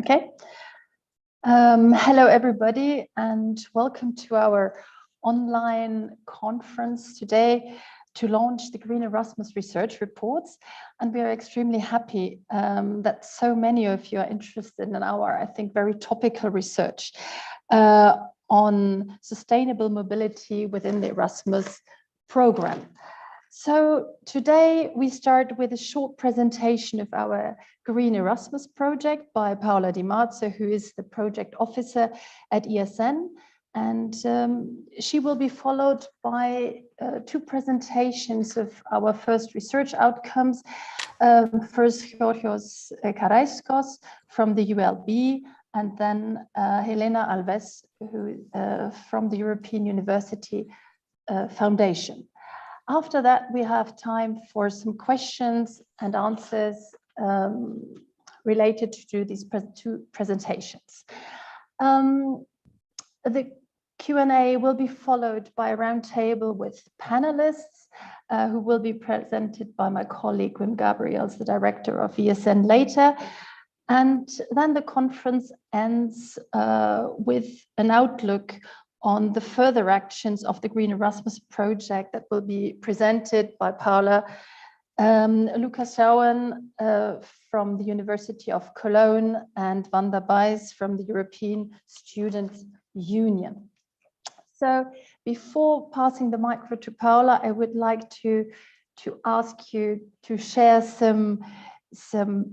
Okay. Hello, everybody, and welcome to our online conference today to launch the Green Erasmus research reports. And we are extremely happy that so many of you are interested in our, I think, very topical research on sustainable mobility within the Erasmus program. So today we start with a short presentation of our Green Erasmus project by Paola Di Marzo, who is the project officer at ESN. And she will be followed by two presentations of our first research outcomes. First, Georgios Karaiskos from the ULB, and then Helena Alves, who from the European University Foundation. After that, we have time for some questions and answers related to these two presentations. The Q&A will be followed by a roundtable with panelists who will be presented by my colleague Wim Gabriels, the director of ESN, later. And then the conference ends with an outlook on the further actions of the Green Erasmus project that will be presented by Paula, Lucas Schauern from the University of Cologne, and Wanda Bijs from the European Students' Union. So before passing the microphone to Paula, I would like to ask you to share some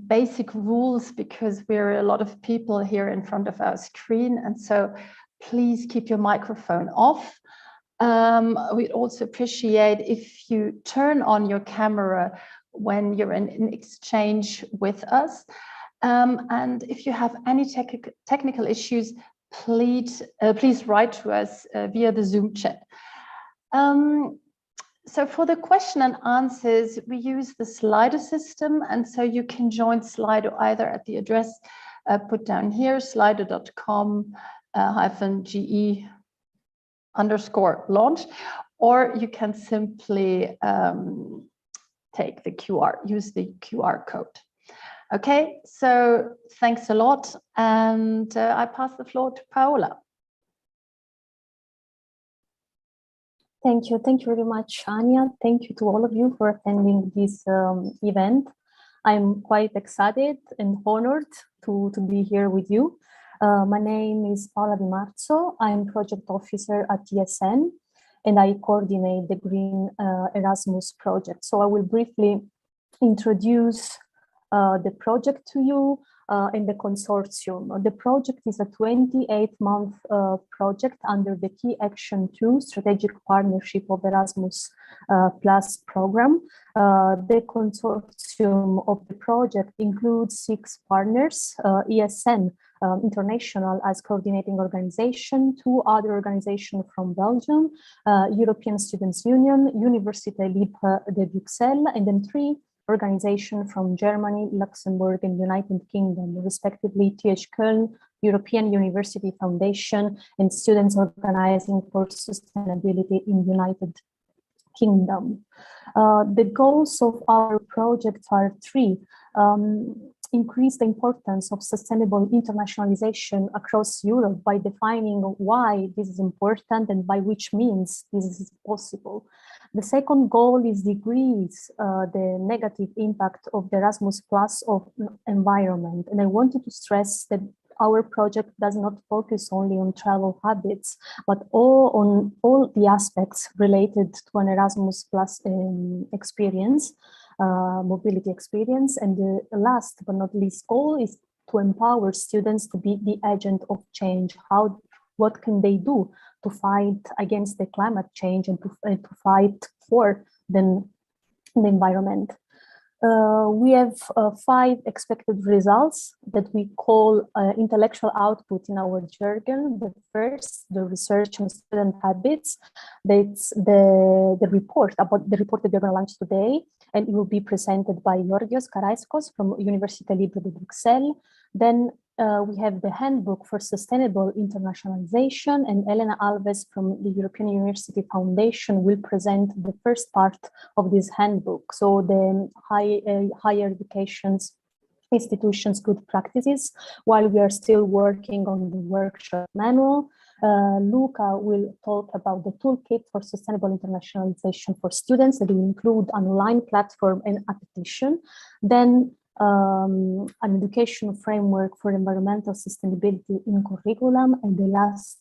basic rules, because we're a lot of people here in front of our screen, and so please keep your microphone off. We'd also appreciate if you turn on your camera when you're in exchange with us. And if you have any technical issues, please write to us via the Zoom chat. So for the question and answers, we use the Slido system, and so you can join Slido either at the address put down here, slido.com/GE_launch, or you can simply take the use the QR code. Okay, so thanks a lot, and I pass the floor to Paola. Thank you very much, Anya. Thank you to all of you for attending this event. I'm quite excited and honored to be here with you. My name is Paola Di Marzo. I'm project officer at ESN, and I coordinate the Green Erasmus project. So I will briefly introduce the project to you and the consortium. The project is a 28-month project under the Key Action 2 Strategic Partnership of Erasmus Plus program. The consortium of the project includes 6 partners: ESN International as coordinating organization, 2 other organizations from Belgium, European Students' Union, Université Libre de Bruxelles, and then 3 organizations from Germany, Luxembourg, and United Kingdom, respectively TH Köln, European University Foundation, and Students Organizing for Sustainability in United Kingdom. The goals of our project are 3. Increase the importance of sustainable internationalization across Europe by defining why this is important and by which means this is possible. The second goal is decrease the negative impact of the Erasmus Plus of environment. And I wanted to stress that our project does not focus only on travel habits, but on all the aspects related to an Erasmus Plus experience, mobility experience. And the last but not least goal is to empower students to be the agent of change. What can they do to fight against the climate change and to fight for the environment? We have 5 expected results that we call intellectual output in our jargon. The first, the research on student habits. That's the report that we're going to launch today, and it will be presented by Georgios Karaiskos from Université Libre de Bruxelles. Then we have the handbook for sustainable internationalization, and Helena Alves from the European University Foundation will present the first part of this handbook. So the higher education's institutions' good practices, while we are still working on the workshop manual. Luca will talk about the toolkit for sustainable internationalization for students that will include an online platform and a petition. Then an educational framework for environmental sustainability in curriculum, and the last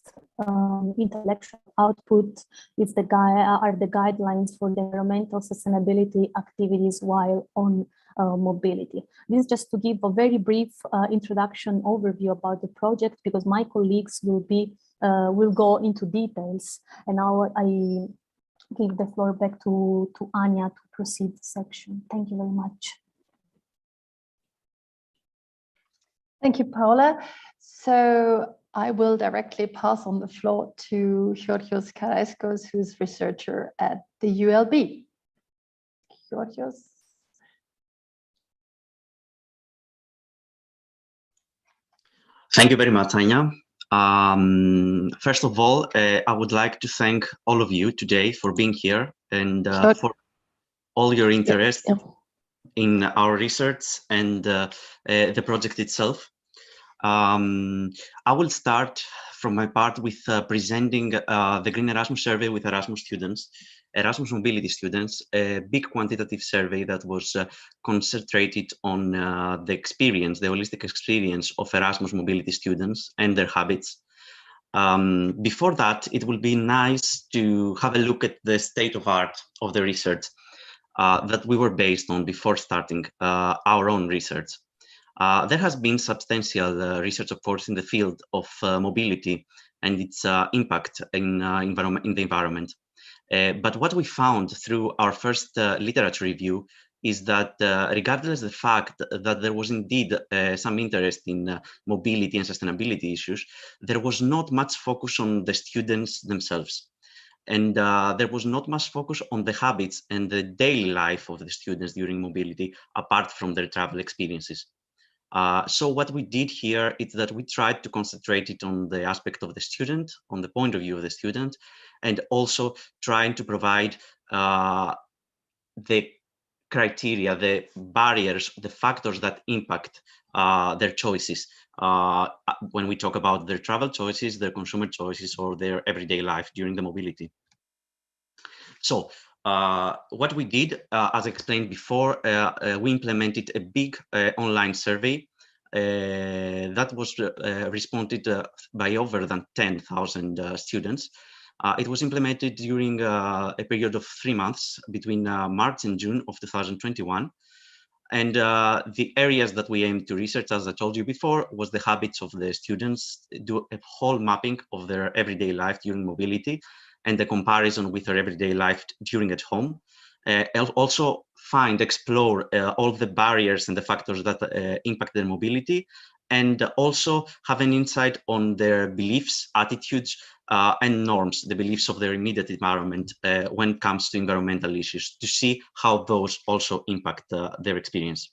intellectual output is the guidelines for the environmental sustainability activities while on mobility. This is just to give a very brief introduction overview about the project, because my colleagues will go into details, and now I give the floor back to Anya to proceed the section. Thank you very much. Thank you, Paula. So I will directly pass on the floor to Georgios Karaiskos, who's researcher at the ULB. Georgios. Thank you very much, Anya. First of all, I would like to thank all of you today for being here and for all your interest in our research and the project itself. I will start from my part with presenting the Green Erasmus survey with Erasmus students, Erasmus Mobility students, a big quantitative survey that was concentrated on the experience, the holistic experience of Erasmus Mobility students and their habits. Before that, it will be nice to have a look at the state of art of the research that we were based on before starting our own research. There has been substantial research, of course, in the field of mobility and its impact in the environment. But what we found through our first literature review is that regardless of the fact that there was indeed some interest in mobility and sustainability issues, there was not much focus on the students themselves. And there was not much focus on the habits and the daily life of the students during mobility, apart from their travel experiences. So what we did here is that we tried to concentrate it on the aspect of the student, on the point of view of the student, and also trying to provide the criteria, the barriers, the factors that impact their choices when we talk about their travel choices, their consumer choices, or their everyday life during the mobility. So what we did, as I explained before, we implemented a big online survey that was responded by over than 10,000 students. It was implemented during a period of 3 months between March and June of 2021. And the areas that we aimed to research, as I told you before, was the habits of the students, do a whole mapping of their everyday life during mobility, and the comparison with their everyday life during at home. Also explore all the barriers and the factors that impact their mobility, and also have an insight on their beliefs, attitudes, and norms, the beliefs of their immediate environment when it comes to environmental issues, to see how those also impact their experience.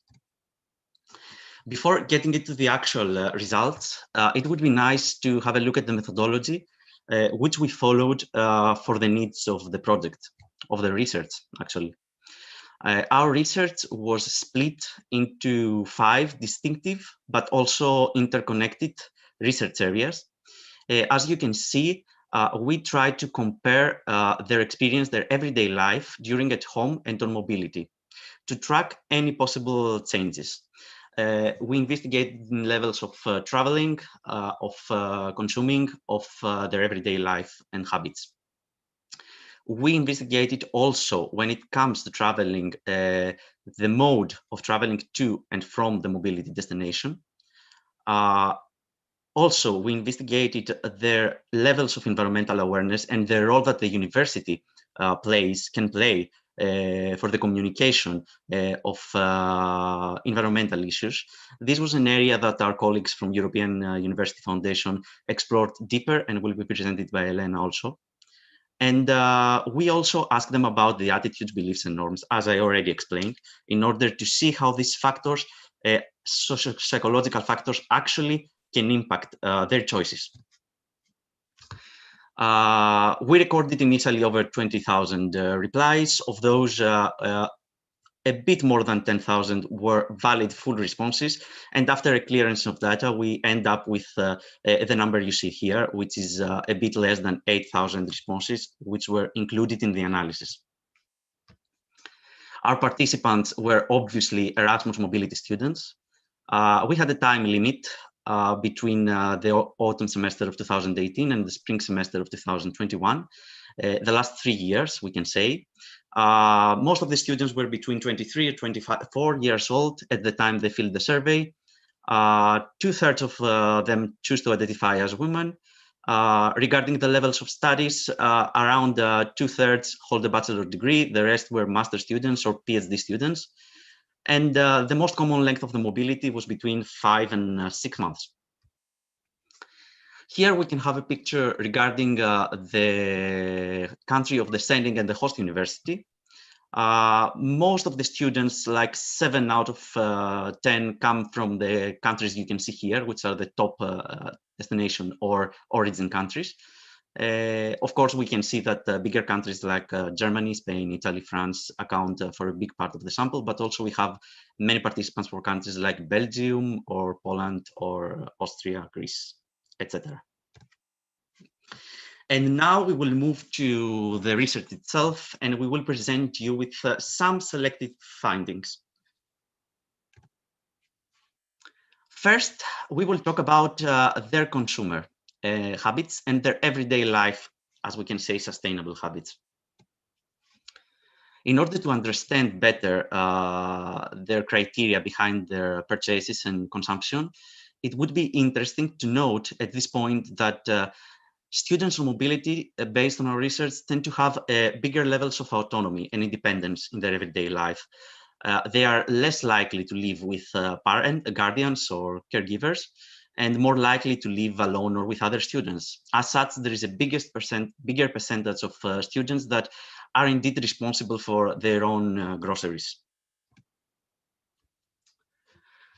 Before getting into the actual results, it would be nice to have a look at the methodology which we followed for the needs of the project, of the research, actually. Our research was split into 5 distinctive but also interconnected research areas. As you can see, we tried to compare their experience, their everyday life during at home and on mobility, to track any possible changes. We investigated levels of traveling, of consuming, of their everyday life and habits. We investigated also, when it comes to traveling, the mode of traveling to and from the mobility destination. Also, we investigated their levels of environmental awareness and the role that the university can play for the communication of environmental issues. This was an area that our colleagues from European University Foundation explored deeper and will be presented by Elena also. And we also asked them about the attitudes, beliefs, and norms, as I already explained, in order to see how these factors, psychological factors, actually can impact their choices. We recorded initially over 20,000 replies. Of those, a a bit more than 10,000 were valid full responses. And after a clearance of data, we end up with the number you see here, which is a bit less than 8,000 responses, which were included in the analysis. Our participants were obviously Erasmus mobility students. We had a time limit between the autumn semester of 2018 and the spring semester of 2021. The last 3 years, we can say. Most of the students were between 23 and 24 years old at the time they filled the survey. 2/3 of them choose to identify as women. Regarding the levels of studies, around 2/3 hold a bachelor degree. The rest were master students or PhD students. And the most common length of the mobility was between 5 and 6 months. Here we can have a picture regarding the country of the sending and the host university. Most of the students, like 7 out of 10, come from the countries you can see here, which are the top destination or origin countries. Of course, we can see that bigger countries like Germany, Spain, Italy, France account for a big part of the sample, but also we have many participants for countries like Belgium or Poland or Austria, Greece, etc. And now we will move to the research itself, and we will present you with some selected findings. First, we will talk about their consumer habits and their everyday life, as we can say, sustainable habits. In order to understand better their criteria behind their purchases and consumption, it would be interesting to note at this point that students on mobility, based on our research, tend to have bigger levels of autonomy and independence in their everyday life. They are less likely to live with guardians or caregivers, and more likely to live alone or with other students. As such, there is a bigger percentage of students that are indeed responsible for their own groceries.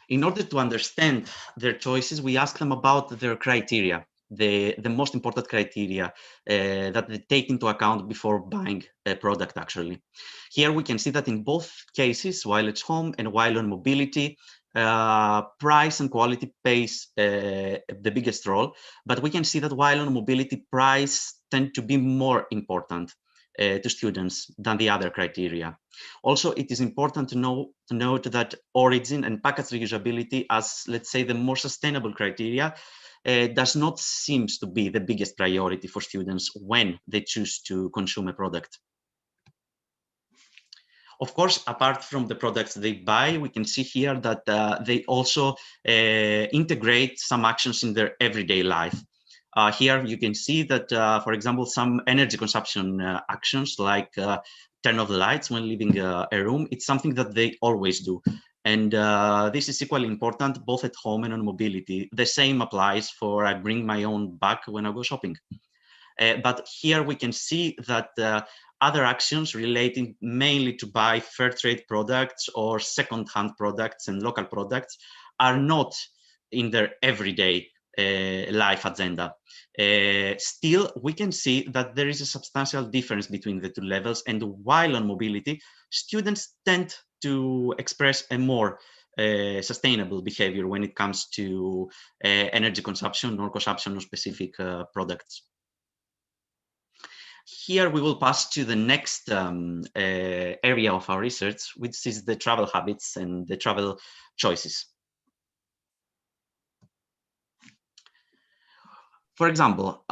In order to understand their choices, we ask them about their criteria, the most important criteria that they take into account before buying a product, actually. Here we can see that in both cases, while at home and while on mobility, price and quality plays the biggest role, but we can see that while on mobility, price tend to be more important to students than the other criteria. Also, it is important to note that origin and package reusability as, let's say, the more sustainable criteria does not seem to be the biggest priority for students when they choose to consume a product. Of course, apart from the products they buy, we can see here that they also integrate some actions in their everyday life. Here you can see that, for example, some energy consumption actions like turn off the lights when leaving a room, it's something that they always do. And this is equally important both at home and on mobility. The same applies for I bring my own bag when I go shopping. But here we can see that other actions relating mainly to buy fair trade products or second-hand products and local products are not in their everyday life agenda. Still, we can see that there is a substantial difference between the two levels, and while on mobility, students tend to express a more sustainable behavior when it comes to energy consumption or consumption of specific products. Here we will pass to the next area of our research, which is the travel habits and the travel choices. For example,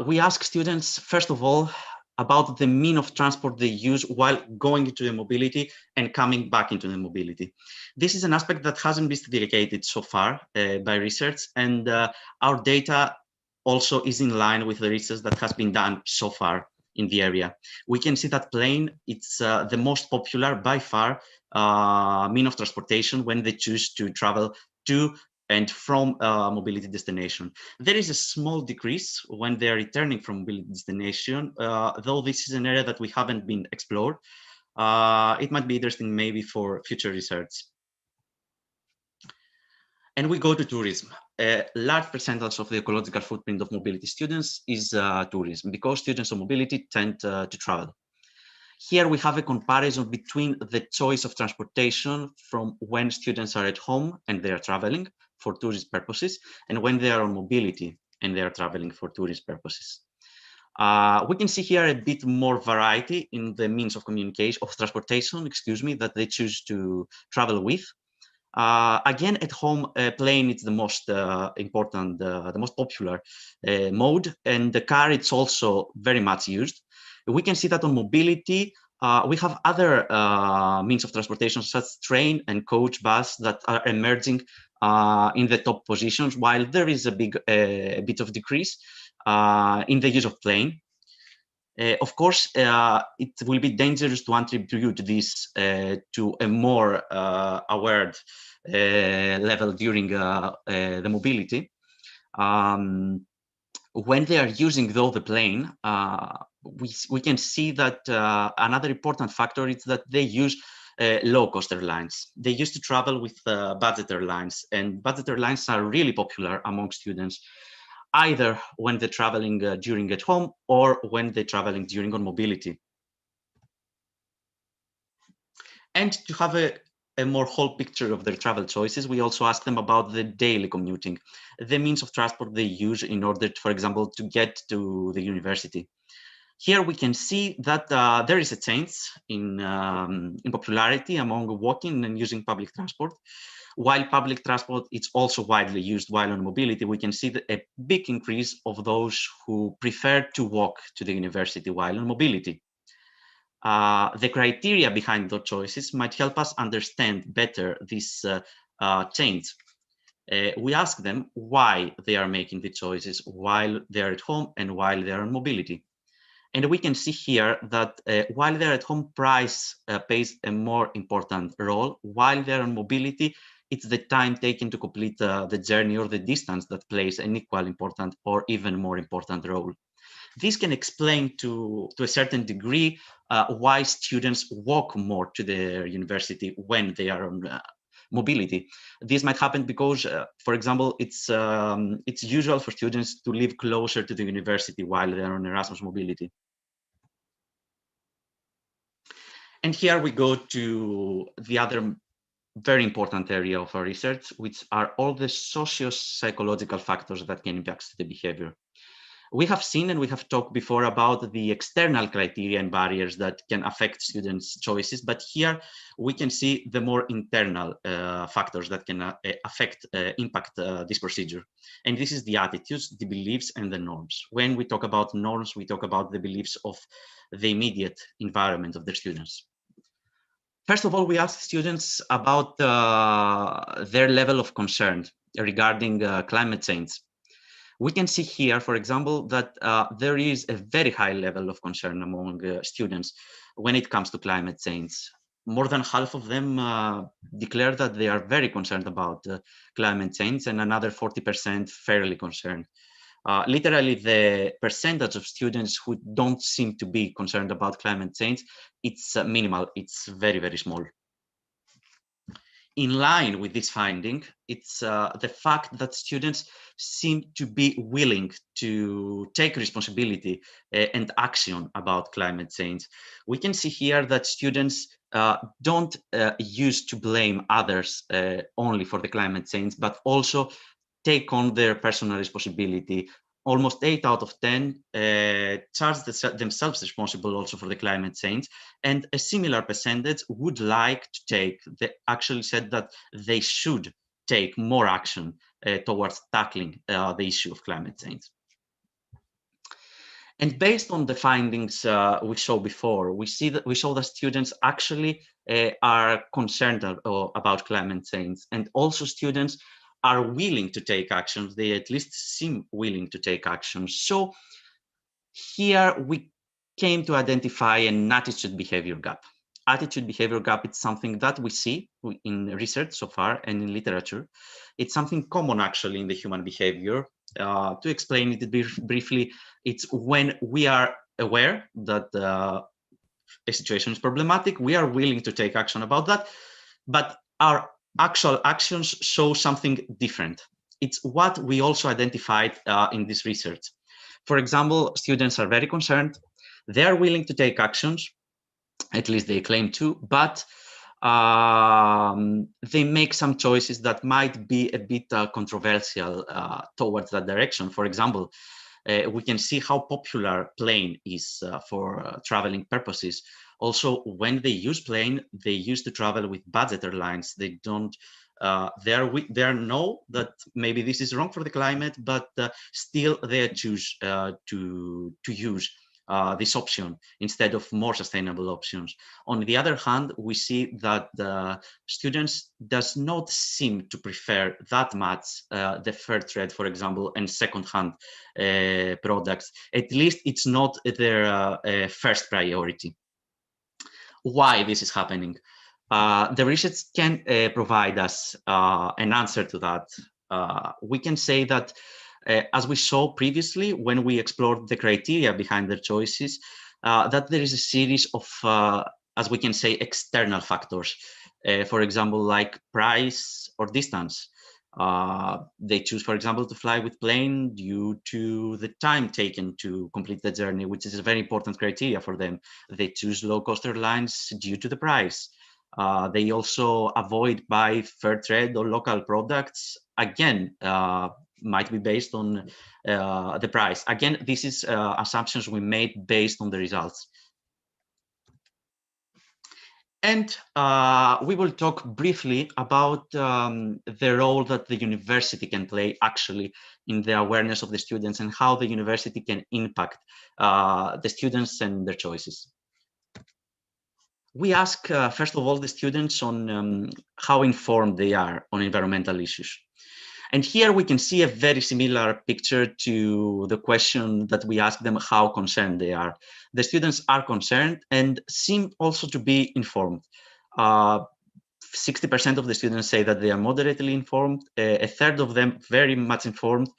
we ask students, first of all, about the mean of transport they use while going into the mobility and coming back into the mobility. This is an aspect that hasn't been dedicated so far by research, and our data also is in line with the research that has been done so far in the area. We can see that plane, it's the most popular by far mean of transportation when they choose to travel to and from a mobility destination. There is a small decrease when they are returning from mobility destination, though this is an area that we haven't been explored. It might be interesting maybe for future research. And we go to tourism. A large percentage of the ecological footprint of mobility students is tourism, because students on mobility tend to travel. Here we have a comparison between the choice of transportation from when students are at home and they are traveling for tourist purposes, and when they are on mobility and they are traveling for tourist purposes. We can see here a bit more variety in the means of communication, of transportation, excuse me, that they choose to travel with. Again, at home, plane is the most important, the most popular mode, and the car it's also very much used. We can see that on mobility, we have other means of transportation, such as train and coach bus, that are emerging in the top positions, while there is a bit of decrease in the use of plane. Of course, it will be dangerous to attribute this to a more aware level during the mobility. When they are using, though, the plane, we can see that another important factor is that they use low-cost airlines. They used to travel with budget airlines, and budget airlines are really popular among students, either when they're traveling during at home or when they're traveling during on mobility. And to have a more whole picture of their travel choices, we also ask them about the daily commuting, the means of transport they use in order, for example, to get to the university. Here we can see that there is a change in popularity among walking and using public transport. While public transport is also widely used while on mobility, we can see a big increase of those who prefer to walk to the university while on mobility. The criteria behind those choices might help us understand better this change. We ask them why they are making the choices while they're at home and while they're on mobility. And we can see here that while they're at home, price plays a more important role. While they're on mobility, it's the time taken to complete the journey or the distance that plays an equal important or even more important role. This can explain to a certain degree why students walk more to their university when they are on mobility. This might happen because, for example, it's usual for students to live closer to the university while they're on Erasmus mobility. And here we go to the other very important area of our research, which are all the socio-psychological factors that can impact the behavior. We have seen and we have talked before about the external criteria and barriers that can affect students' choices, but here we can see the more internal factors that can impact this procedure. And this is the attitudes, the beliefs, and the norms. When we talk about norms, we talk about the beliefs of the immediate environment of the students. First of all, we ask students about their level of concern regarding climate change. We can see here, for example, that there is a very high level of concern among students when it comes to climate change. More than half of them declare that they are very concerned about climate change, and another 40% fairly concerned. Literally, the percentage of students who don't seem to be concerned about climate change, it's minimal, it's very, very small. In line with this finding, it's the fact that students seem to be willing to take responsibility and action about climate change. We can see here that students don't use to blame others only for the climate change, but also take on their personal responsibility. Almost 8 out of 10 charge themselves responsible also for the climate change, and a similar percentage would like to take, they actually said that they should take more action towards tackling the issue of climate change. And based on the findings we saw before, we show that students actually are concerned about climate change, and also students are willing to take actions. They at least seem willing to take actions. So here we came to identify an attitude behavior gap. Attitude behavior gap is something that we see in research so far and in literature. It's something common actually in the human behavior. To explain it briefly, it's when we are aware that a situation is problematic, we are willing to take action about that, but our actual actions show something different. It's what we also identified in this research. For example, students are very concerned, they are willing to take actions, At least they claim to, but they make some choices that might be a bit controversial towards that direction. For example, we can see how popular plane is for traveling purposes. Also, when they use plane, they used to travel with budget airlines. They don't. They know that maybe this is wrong for the climate, but still they choose to use this option instead of more sustainable options. On the other hand, we see that the students does not seem to prefer that much the fair trade, for example, and second-hand products. At least it's not their first priority. Why this is happening? The research can provide us an answer to that. We can say that as we saw previously when we explored the criteria behind their choices, that there is a series of, as we can say, external factors. For example, like price or distance. They choose, for example, to fly with plane due to the time taken to complete the journey, which is a very important criteria for them. They choose low-cost airlines due to the price. They also avoid buy fair trade or local products, again, might be based on the price. Again, this is assumptions we made based on the results. And we will talk briefly about the role that the university can play actually in the awareness of the students and how the university can impact the students and their choices. We ask, first of all, the students on how informed they are on environmental issues. And here we can see a very similar picture to the question that we ask them how concerned they are. The students are concerned and seem also to be informed. 60% of the students say that they are moderately informed, a third of them very much informed.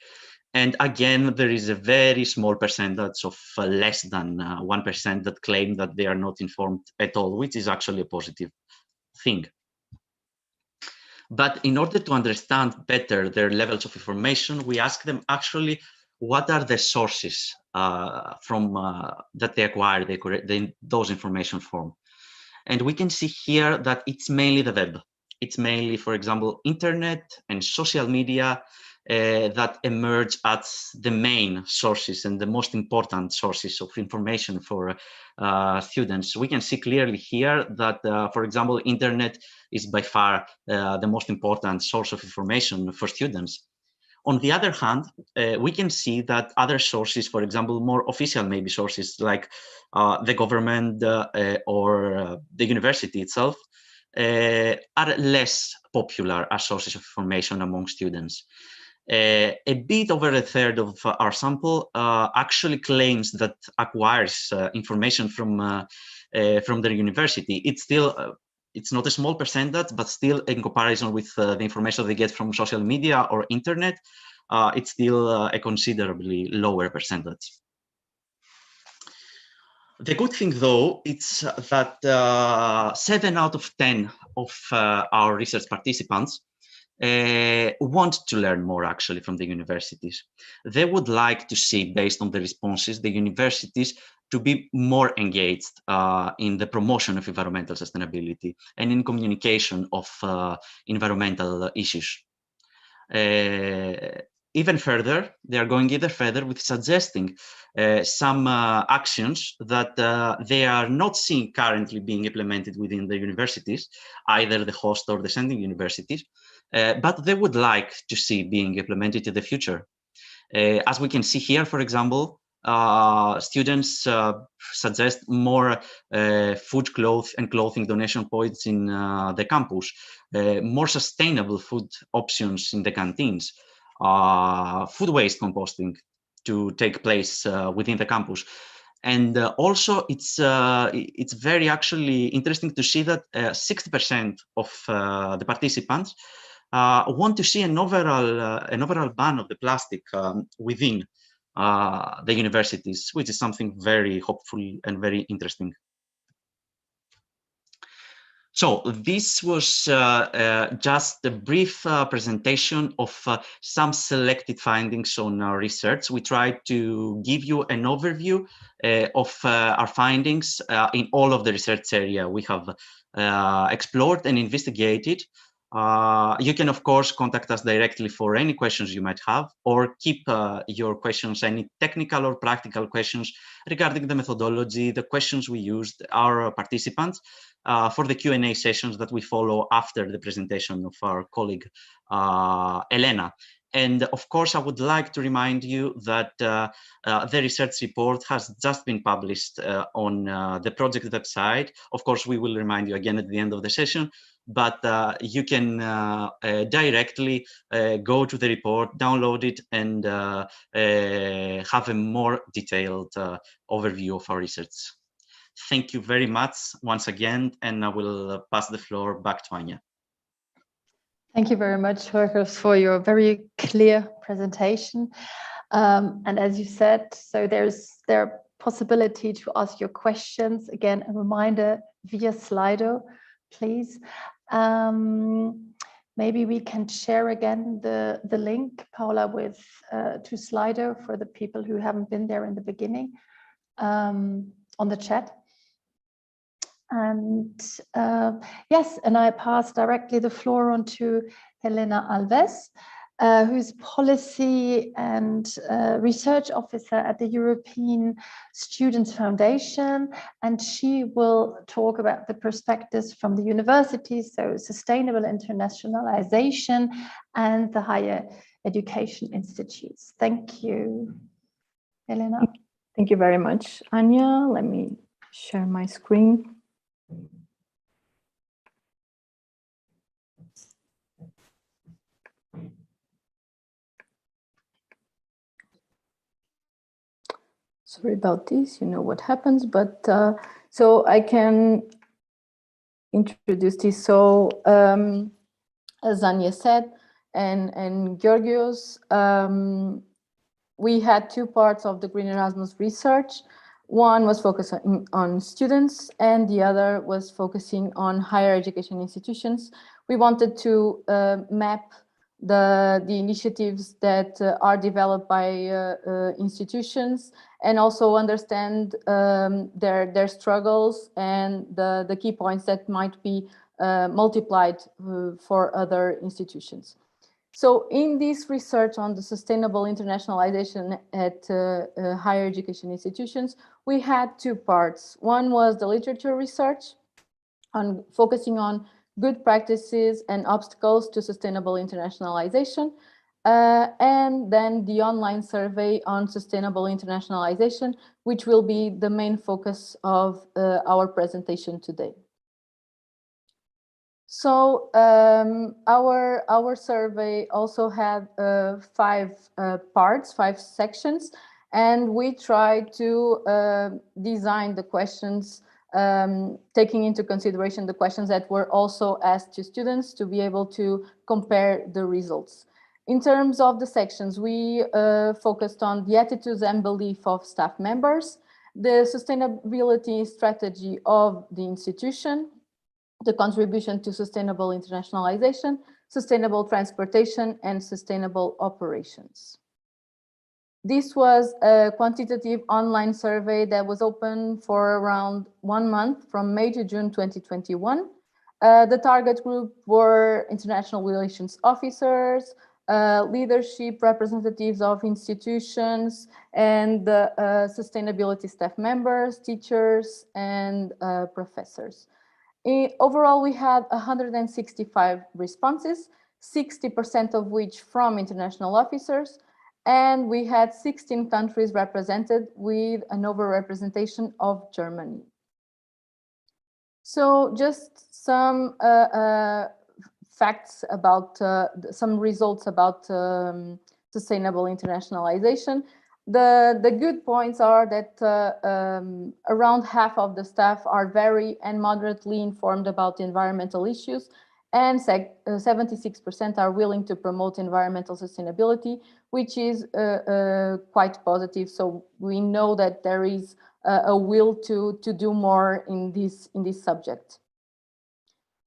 And again, there is a very small percentage of less than 1% that claim that they are not informed at all, which is actually a positive thing. But in order to understand better their levels of information, we ask them actually, what are the sources that they acquire those information from? And we can see here that it's mainly the web. It's mainly, for example, internet and social media that emerge as the main sources and the most important sources of information for students. We can see clearly here that, for example, internet is by far the most important source of information for students. On the other hand, we can see that other sources, for example, more official maybe sources like the government or the university itself, are less popular as sources of information among students. A bit over a third of our sample actually claims that acquires information from their university. It's still it's not a small percentage, but still in comparison with the information they get from social media or internet, it's still a considerably lower percentage. The good thing, though, it's that 7 out of 10 of our research participants want to learn more actually from the universities. They would like to see, based on the responses, the universities to be more engaged in the promotion of environmental sustainability and in communication of environmental issues. Even further, they are going even further with suggesting some actions that they are not seeing currently being implemented within the universities, either the host or the sending universities, but they would like to see being implemented in the future. As we can see here, for example, students suggest more food, clothes, and clothing donation points in the campus, more sustainable food options in the canteens, food waste composting to take place within the campus. And also, it's very actually interesting to see that 60% of the participants want to see an overall ban of the plastic within the universities, which is something very hopeful and very interesting. So this was just a brief presentation of some selected findings on our research. We tried to give you an overview of our findings in all of the research area we have explored and investigated. You can, of course, contact us directly for any questions you might have, or keep your questions, any technical or practical questions regarding the methodology, the questions we used, our participants, for the Q&A sessions that we follow after the presentation of our colleague, Elena. And of course, I would like to remind you that the research report has just been published on the project website. Of course, we will remind you again at the end of the session, but you can directly go to the report, download it, and have a more detailed overview of our research. Thank you very much once again, and I will pass the floor back to Anya. Thank you very much, Jorge, for your very clear presentation. And as you said, so there's possibility to ask your questions. Again, a reminder via Slido, please. Maybe we can share again the link, Paula, with to Slido for the people who haven't been there in the beginning on the chat. And yes, and I pass directly the floor on to Helena Alves, who's Policy and Research Officer at the European Students' Foundation, and she will talk about the perspectives from the universities, so sustainable internationalization and the higher education institutes. Thank you, Helena. Thank you very much, Anya. Let me share my screen. Sorry about this, you know what happens, but so I can introduce this. So as Anya said, and Georgios, we had two parts of the Green Erasmus research. One was focused on students, and the other was focusing on higher education institutions. We wanted to map the initiatives that are developed by institutions, and also understand their struggles and the key points that might be multiplied for other institutions. So in this research on the sustainable internationalization at higher education institutions, we had two parts. One was the literature research, focusing on good practices and obstacles to sustainable internationalization, and then the online survey on sustainable internationalization, which will be the main focus of our presentation today. So our survey also had 5 parts, 5 sections, and we tried to design the questions taking into consideration the questions that were also asked to students to be able to compare the results. In terms of the sections, we focused on the attitudes and belief of staff members, the sustainability strategy of the institution, the contribution to sustainable internationalization, sustainable transportation, and sustainable operations. This was a quantitative online survey that was open for around 1 month from May to June 2021. The target group were international relations officers, leadership representatives of institutions, and sustainability staff members, teachers, and professors. Overall, we had 165 responses, 60% of which from international officers, and we had 16 countries represented with an overrepresentation of Germany. So just some facts about, some results about sustainable internationalization. The good points are that around half of the staff are very and moderately informed about environmental issues, and 76% are willing to promote environmental sustainability, which is quite positive. So we know that there is a will to do more in this subject.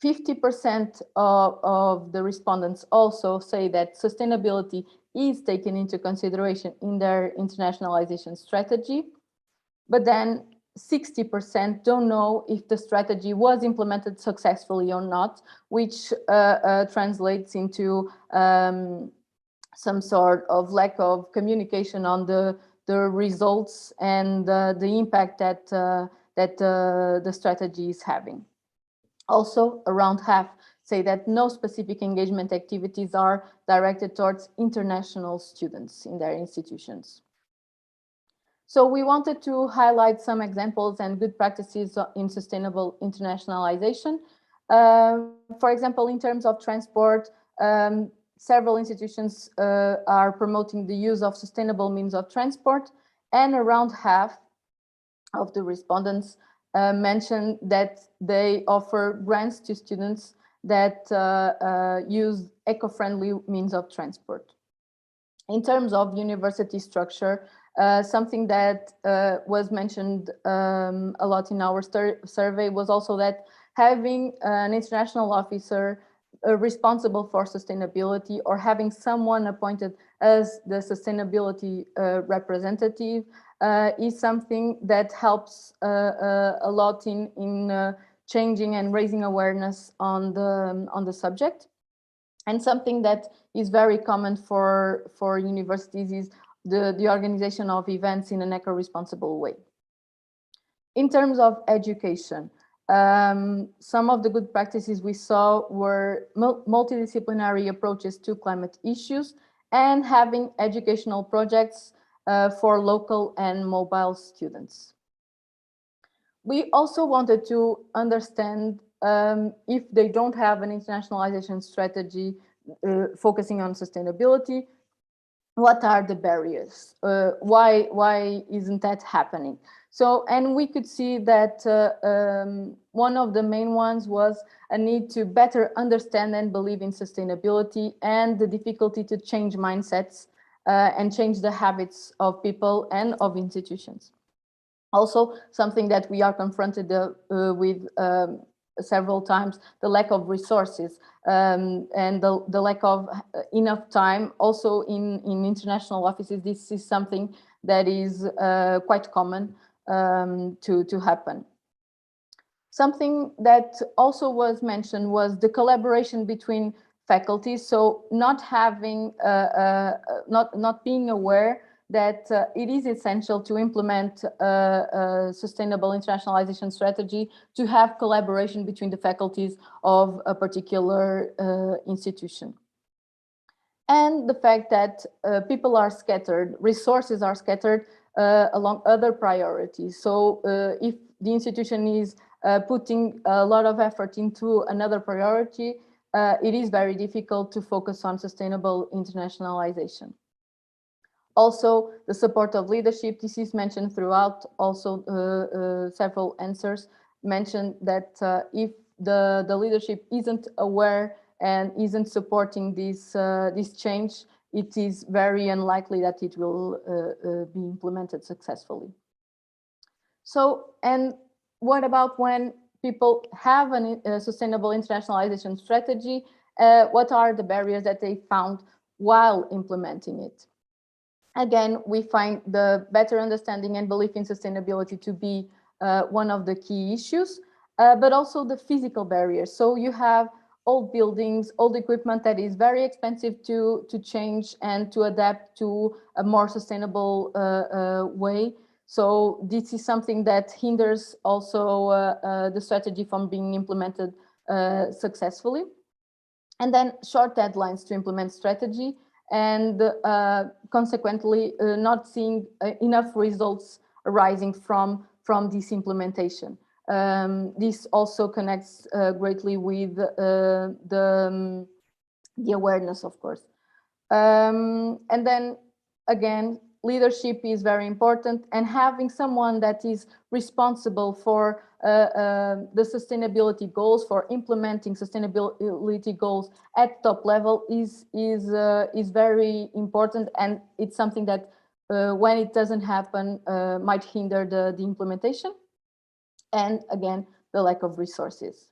50% of the respondents also say that sustainability is taken into consideration in their internationalization strategy, but then 60% don't know if the strategy was implemented successfully or not, which translates into some sort of lack of communication on the results and the impact that the strategy is having. Also, around half say that no specific engagement activities are directed towards international students in their institutions. So we wanted to highlight some examples and good practices in sustainable internationalization. For example, in terms of transport, several institutions are promoting the use of sustainable means of transport, and around half of the respondents mentioned that they offer grants to students that use eco-friendly means of transport. In terms of university structure, something that was mentioned a lot in our survey was also that having an international officer responsible for sustainability, or having someone appointed as the sustainability representative is something that helps a lot in changing and raising awareness on the subject. And something that is very common for universities is the organization of events in an eco-responsible way. In terms of education, some of the good practices we saw were multidisciplinary approaches to climate issues and having educational projects for local and mobile students. We also wanted to understand if they don't have an internationalization strategy focusing on sustainability, what are the barriers? Why isn't that happening? So, and we could see that one of the main ones was a need to better understand and believe in sustainability, and the difficulty to change mindsets and change the habits of people and of institutions. Also, something that we are confronted with several times, the lack of resources and the lack of enough time. Also in international offices, this is something that is quite common to happen. Something that also was mentioned was the collaboration between faculties. So not having, not being aware that it is essential to implement a sustainable internationalization strategy to have collaboration between the faculties of a particular institution. And the fact that people are scattered, resources are scattered along other priorities. So if the institution is putting a lot of effort into another priority, it is very difficult to focus on sustainable internationalization. Also, the support of leadership, this is mentioned throughout. Also, several answers mentioned that if the leadership isn't aware and isn't supporting this change, it is very unlikely that it will be implemented successfully. So, and what about when people have a sustainable internationalization strategy? What are the barriers that they found while implementing it? Again, we find the better understanding and belief in sustainability to be one of the key issues, but also the physical barriers. So you have old buildings, old equipment that is very expensive to change and to adapt to a more sustainable way. So this is something that hinders also the strategy from being implemented successfully. And then short deadlines to implement strategy, and consequently not seeing enough results arising from this implementation. This also connects greatly with the awareness, of course. And then again, leadership is very important, and having someone that is responsible for the sustainability goals, for implementing sustainability goals at top level is very important, and it's something that when it doesn't happen might hinder the implementation. And again, the lack of resources.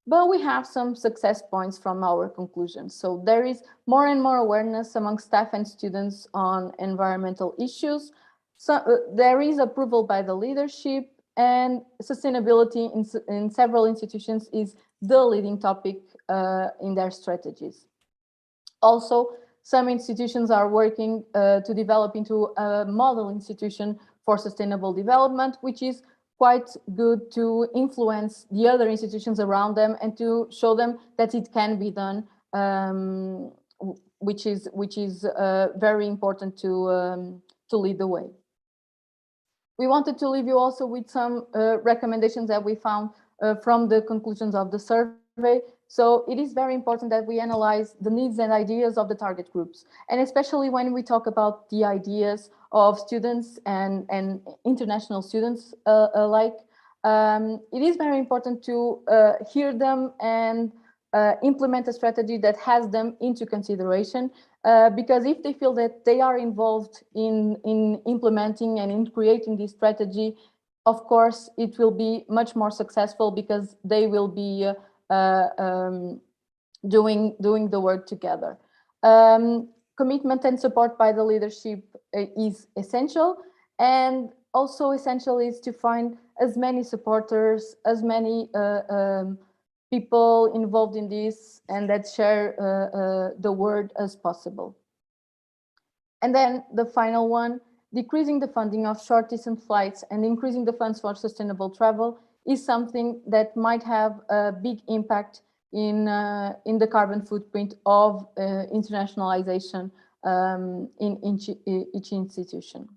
But we have some success points from our conclusions. So there is more and more awareness among staff and students on environmental issues. So there is approval by the leadership, and sustainability in several institutions is the leading topic in their strategies. Also, some institutions are working to develop into a model institution for sustainable development, which is quite good to influence the other institutions around them and to show them that it can be done, which is very important to lead the way. We wanted to leave you also with some recommendations that we found from the conclusions of the survey. So it is very important that we analyze the needs and ideas of the target groups. And especially when we talk about the ideas of students and international students alike, it is very important to hear them and implement a strategy that has them into consideration. Because if they feel that they are involved in implementing and in creating this strategy, of course, it will be much more successful because they will be doing the work together. Commitment and support by the leadership is essential, and also essential is to find as many supporters, as many people involved in this and that share the word as possible. And then the final one, decreasing the funding of short distance flights and increasing the funds for sustainable travel is something that might have a big impact in the carbon footprint of internationalization in each institution.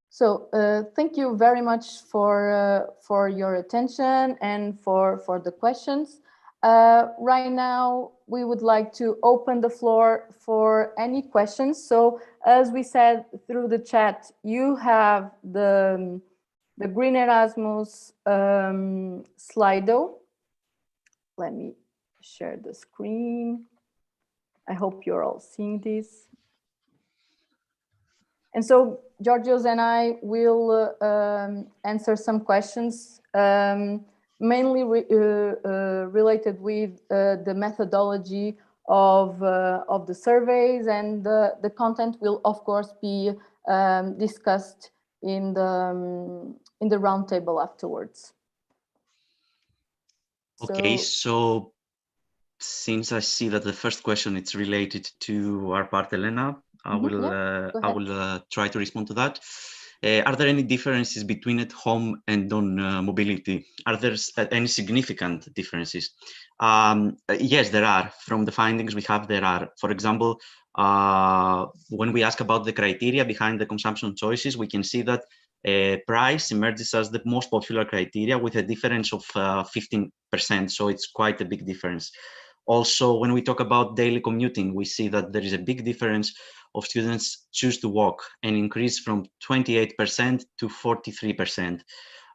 So thank you very much for your attention and for the questions. Right now, we would like to open the floor for any questions. So as we said through the chat, you have the Green Erasmus Slido. Let me share the screen. I hope you're all seeing this. And so Georgios and I will answer some questions, mainly related with the methodology of the surveys, and the content will of course be discussed in the roundtable afterwards. Okay, so since I see that the first question is related to our part, Elena, I will try to respond to that. Are there any differences between at home and on mobility? Are there any significant differences? Yes, there are. From the findings we have, there are. For example, when we ask about the criteria behind the consumption choices, we can see that price emerges as the most popular criteria with a difference of 15%. So it's quite a big difference. Also, when we talk about daily commuting, we see that there is a big difference of students choose to walk, an increase from 28% to 43%.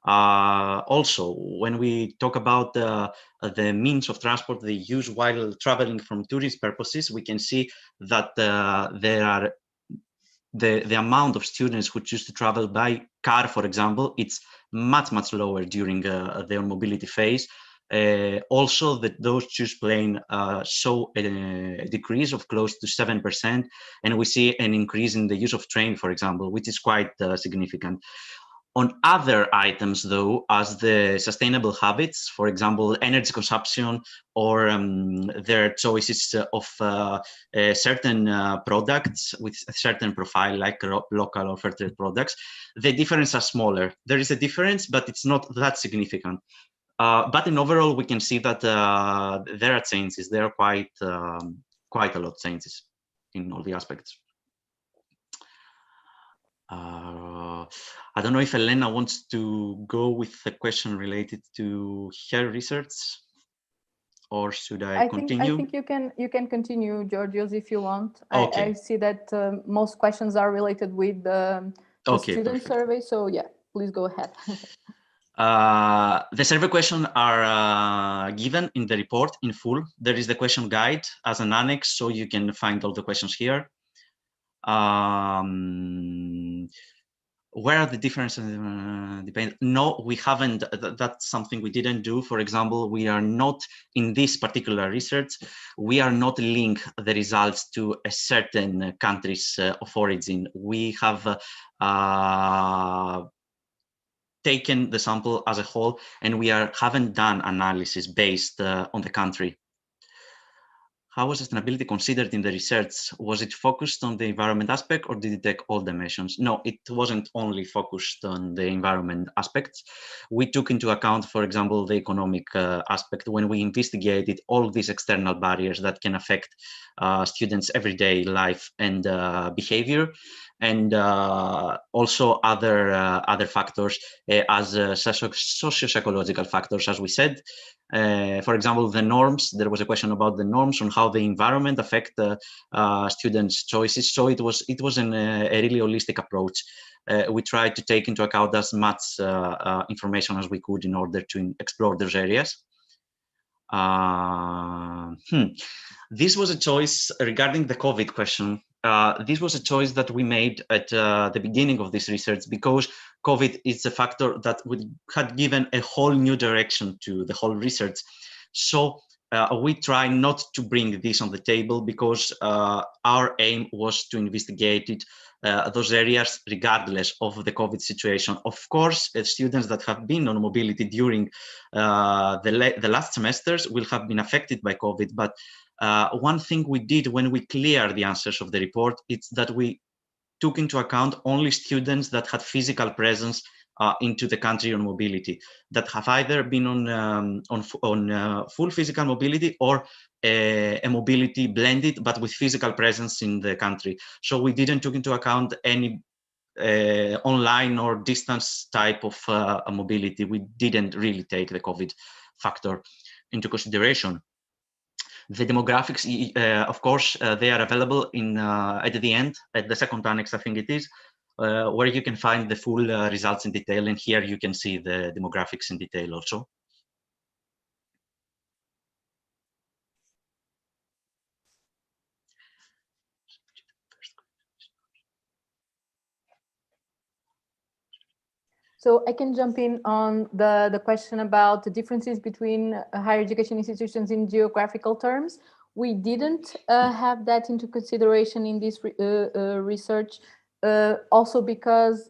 Also, when we talk about the means of transport they use while traveling from tourist purposes, we can see that there are the amount of students who choose to travel by car, for example, it's much lower during their mobility phase. Also, that those choose plane show a decrease of close to 7%, and we see an increase in the use of train, for example, which is quite significant. On other items, though, as the sustainable habits, for example, energy consumption, or their choices of certain products with a certain profile, like local or fair trade products, the difference are smaller. There is a difference, but it's not that significant. But in overall, we can see that there are changes. There are quite a lot of changes in all the aspects. I don't know if Elena wants to go with the question related to her research, or should I continue? I think you can continue, Georgios, if you want. Okay. I see that most questions are related with the student survey. So yeah, please go ahead. The survey questions are given in the report in full. There is the question guide as an annex, so you can find all the questions here. Where are the differences? Depend. No, we haven't. That's something we didn't do. For example, we are not in this particular research. We are not link the results to a certain countries of origin. We have taken the sample as a whole, and we haven't done analysis based on the country. How was sustainability considered in the research? Was it focused on the environment aspect, or did it take all dimensions? No, it wasn't only focused on the environment aspects. We took into account, for example, the economic aspect when we investigated all these external barriers that can affect students' everyday life and behavior, and also other factors as socio-psychological factors, as we said. For example, the norms. There was a question about the norms on how the environment affect students' choices. So it was a really holistic approach. We tried to take into account as much information as we could in order to explore those areas. This was a choice regarding the COVID question. This was a choice that we made at the beginning of this research, because COVID is a factor that had given a whole new direction to the whole research. So we try not to bring this on the table, because our aim was to investigate it, those areas regardless of the COVID situation. Of course, students that have been on mobility during the last semesters will have been affected by COVID, but one thing we did when we cleared the answers of the report is that we took into account only students that had physical presence into the country on mobility, that have either been on full physical mobility or a mobility blended, but with physical presence in the country. So we didn't take into account any online or distance type of mobility. We didn't really take the COVID factor into consideration. The demographics, of course, they are available in at the end, at the second annex, I think it is, where you can find the full results in detail. And here you can see the demographics in detail also. So I can jump in on the question about the differences between higher education institutions in geographical terms. We didn't have that into consideration in this research, also because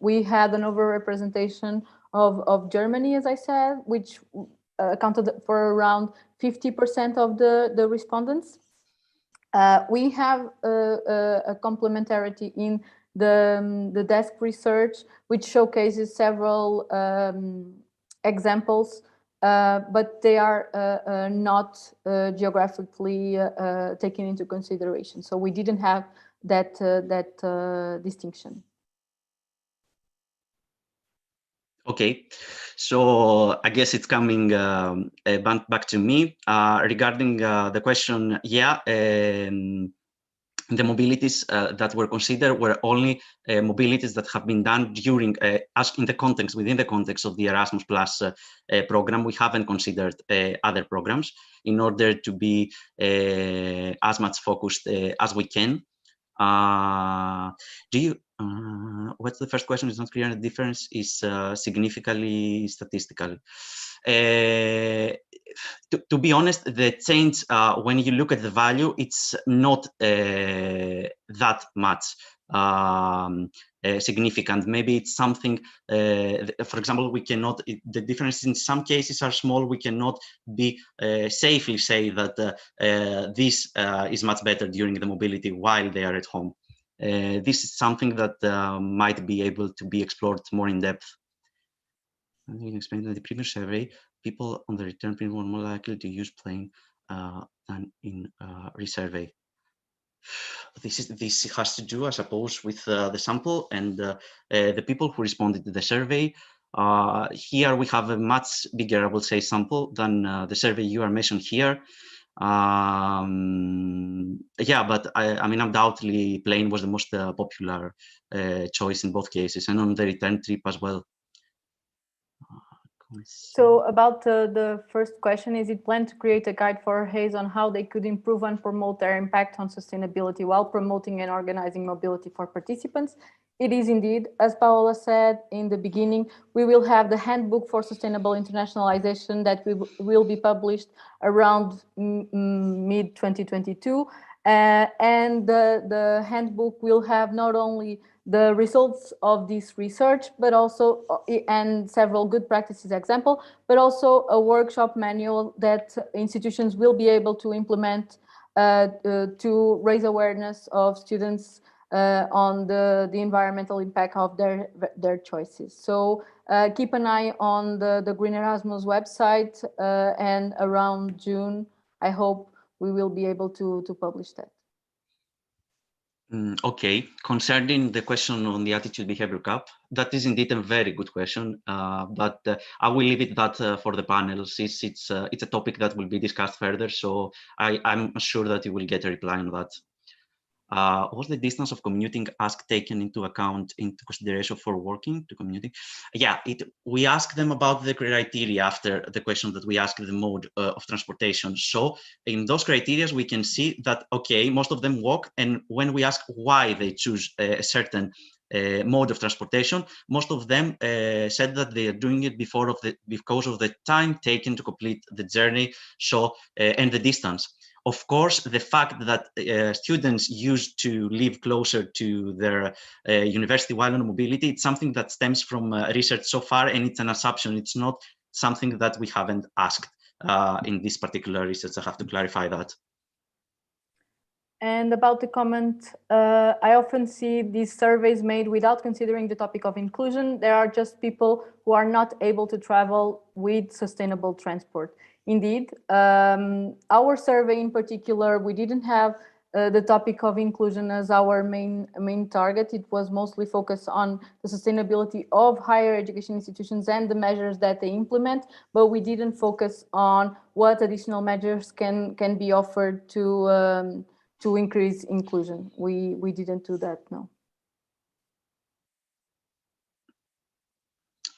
we had an overrepresentation of Germany, as I said, which accounted for around 50% of the respondents. We have a complementarity in the desk research, which showcases several examples, but they are not geographically taken into consideration. So we didn't have that distinction. Okay, so I guess it's coming back to me regarding the question. Yeah, the mobilities that were considered were only mobilities that have been done during, as in the context, within the context of the Erasmus Plus program. We haven't considered other programs in order to be as much focused as we can. What's the first question? Is not clear. The difference is significantly statistical. To be honest, the change, when you look at the value, it's not that much significant. Maybe it's something, for example, we cannot, the differences in some cases are small. We cannot be safely say that this is much better during the mobility while they are at home. This is something that might be able to be explored more in depth. I can explain that the previous survey, people on the return period were more likely to use plane than in resurvey. This has to do, I suppose, with the sample and the people who responded to the survey. Here we have a much bigger, I will say, sample than the survey you are mentioned here. Yeah, but I mean, undoubtedly, plane was the most popular choice in both cases, and on the return trip as well. So about the first question, is it planned to create a guide for HEIs on how they could improve and promote their impact on sustainability while promoting and organizing mobility for participants? It is indeed, as Paola said in the beginning, we will have the handbook for sustainable internationalization that will be published around mid-2022. And the handbook will have not only the results of this research, but also and several good practices example, but also a workshop manual that institutions will be able to implement to raise awareness of students on the environmental impact of their choices. So keep an eye on the Green Erasmus website, and around June, I hope we will be able to publish that. Okay, concerning the question on the attitude behavior gap, that is indeed a very good question, but I will leave it that for the panel, since it's a topic that will be discussed further, so I'm sure that you will get a reply on that. Was the distance of commuting ask taken into account into consideration for working to commuting? Yeah, we asked them about the criteria after the question that we asked the mode of transportation. So in those criteria, we can see that, okay, most of them walk. And when we ask why they choose a certain mode of transportation, most of them said that they are doing it because of the time taken to complete the journey, so and the distance. Of course, the fact that students used to live closer to their university while on mobility, it's something that stems from research so far, and it's an assumption. It's not something that we haven't asked in this particular research. I have to clarify that. And about the comment, I often see these surveys made without considering the topic of inclusion. There are just people who are not able to travel with sustainable transport. Indeed, our survey in particular, we didn't have the topic of inclusion as our main target. It was mostly focused on the sustainability of higher education institutions and the measures that they implement, but we didn't focus on what additional measures can be offered to increase inclusion. We didn't do that, no.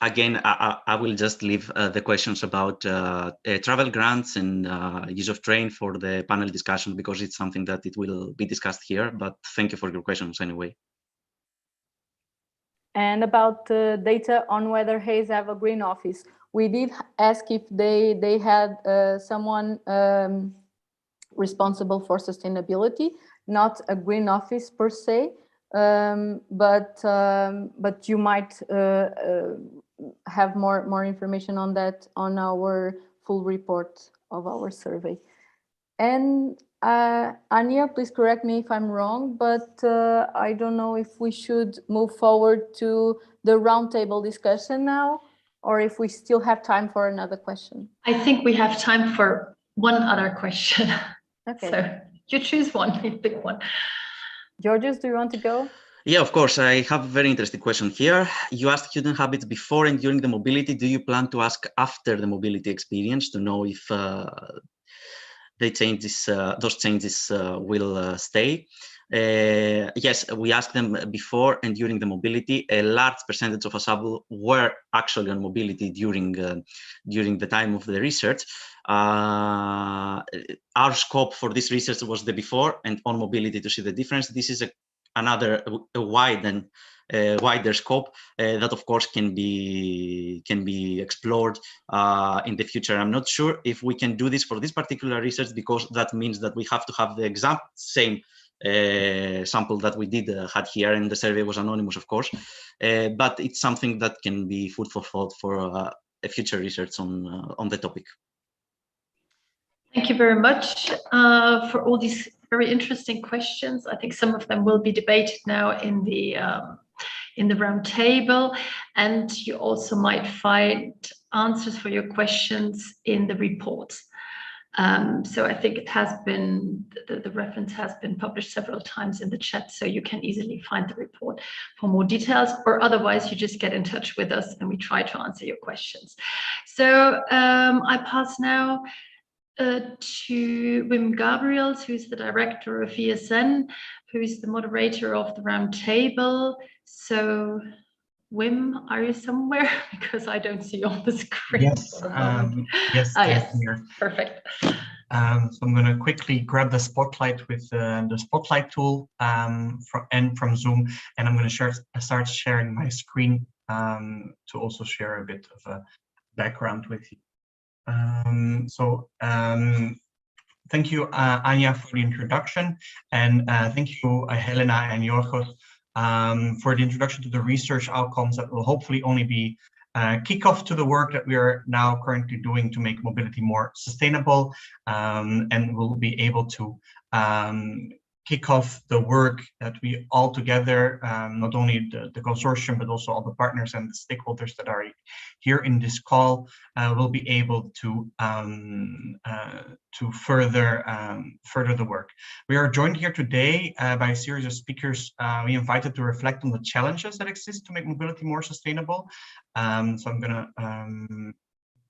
Again, I will just leave the questions about travel grants and use of train for the panel discussion, because it's something that it will be discussed here, but thank you for your questions anyway. And about data on whether HEIs have a green office. We did ask if they had someone responsible for sustainability, not a green office per se, but you might have more information on that on our full report of our survey. And Anya, please correct me if I'm wrong, but I don't know if we should move forward to the roundtable discussion now, or if we still have time for another question. I think we have time for one other question. Okay. So you choose one, you pick one. Georgios, do you want to go? Yeah, of course. I have a very interesting question here. You asked student habits before and during the mobility. Do you plan to ask after the mobility experience to know if they changes, those changes will stay? Yes, we asked them before and during the mobility. A large percentage of ensemble were actually on mobility during the time of the research. Our scope for this research was the before and on mobility to see the difference. This is another wider scope that of course can be explored in the future. I'm not sure if we can do this for this particular research, because that means that we have to have the exact same sample that we had here, and the survey was anonymous, of course, but it's something that can be food for thought for a future research on the topic. Thank you very much for all these very interesting questions. I think some of them will be debated now in the round table, and you also might find answers for your questions in the reports. So I think it has been, the reference has been published several times in the chat, so you can easily find the report for more details, or otherwise you just get in touch with us and we try to answer your questions. So I pass now to Wim Gabriels, who's the director of ESN, who's the moderator of the round table. So Wim, are you somewhere? Because I don't see on the screen. Yes, yes, Yes, here. perfect. So I'm going to quickly grab the spotlight with the spotlight tool from Zoom, and I'm going to start sharing my screen to also share a bit of a background with you. Thank you, Anya, for the introduction, and thank you, Helena and Yorgos, for the introduction to the research outcomes that will hopefully only be kickoff to the work that we are now currently doing to make mobility more sustainable, and we'll be able to kick off the work that we all together, not only the consortium, but also all the partners and the stakeholders that are here in this call, will be able to further the work. We are joined here today by a series of speakers we invited to reflect on the challenges that exist to make mobility more sustainable. So I'm gonna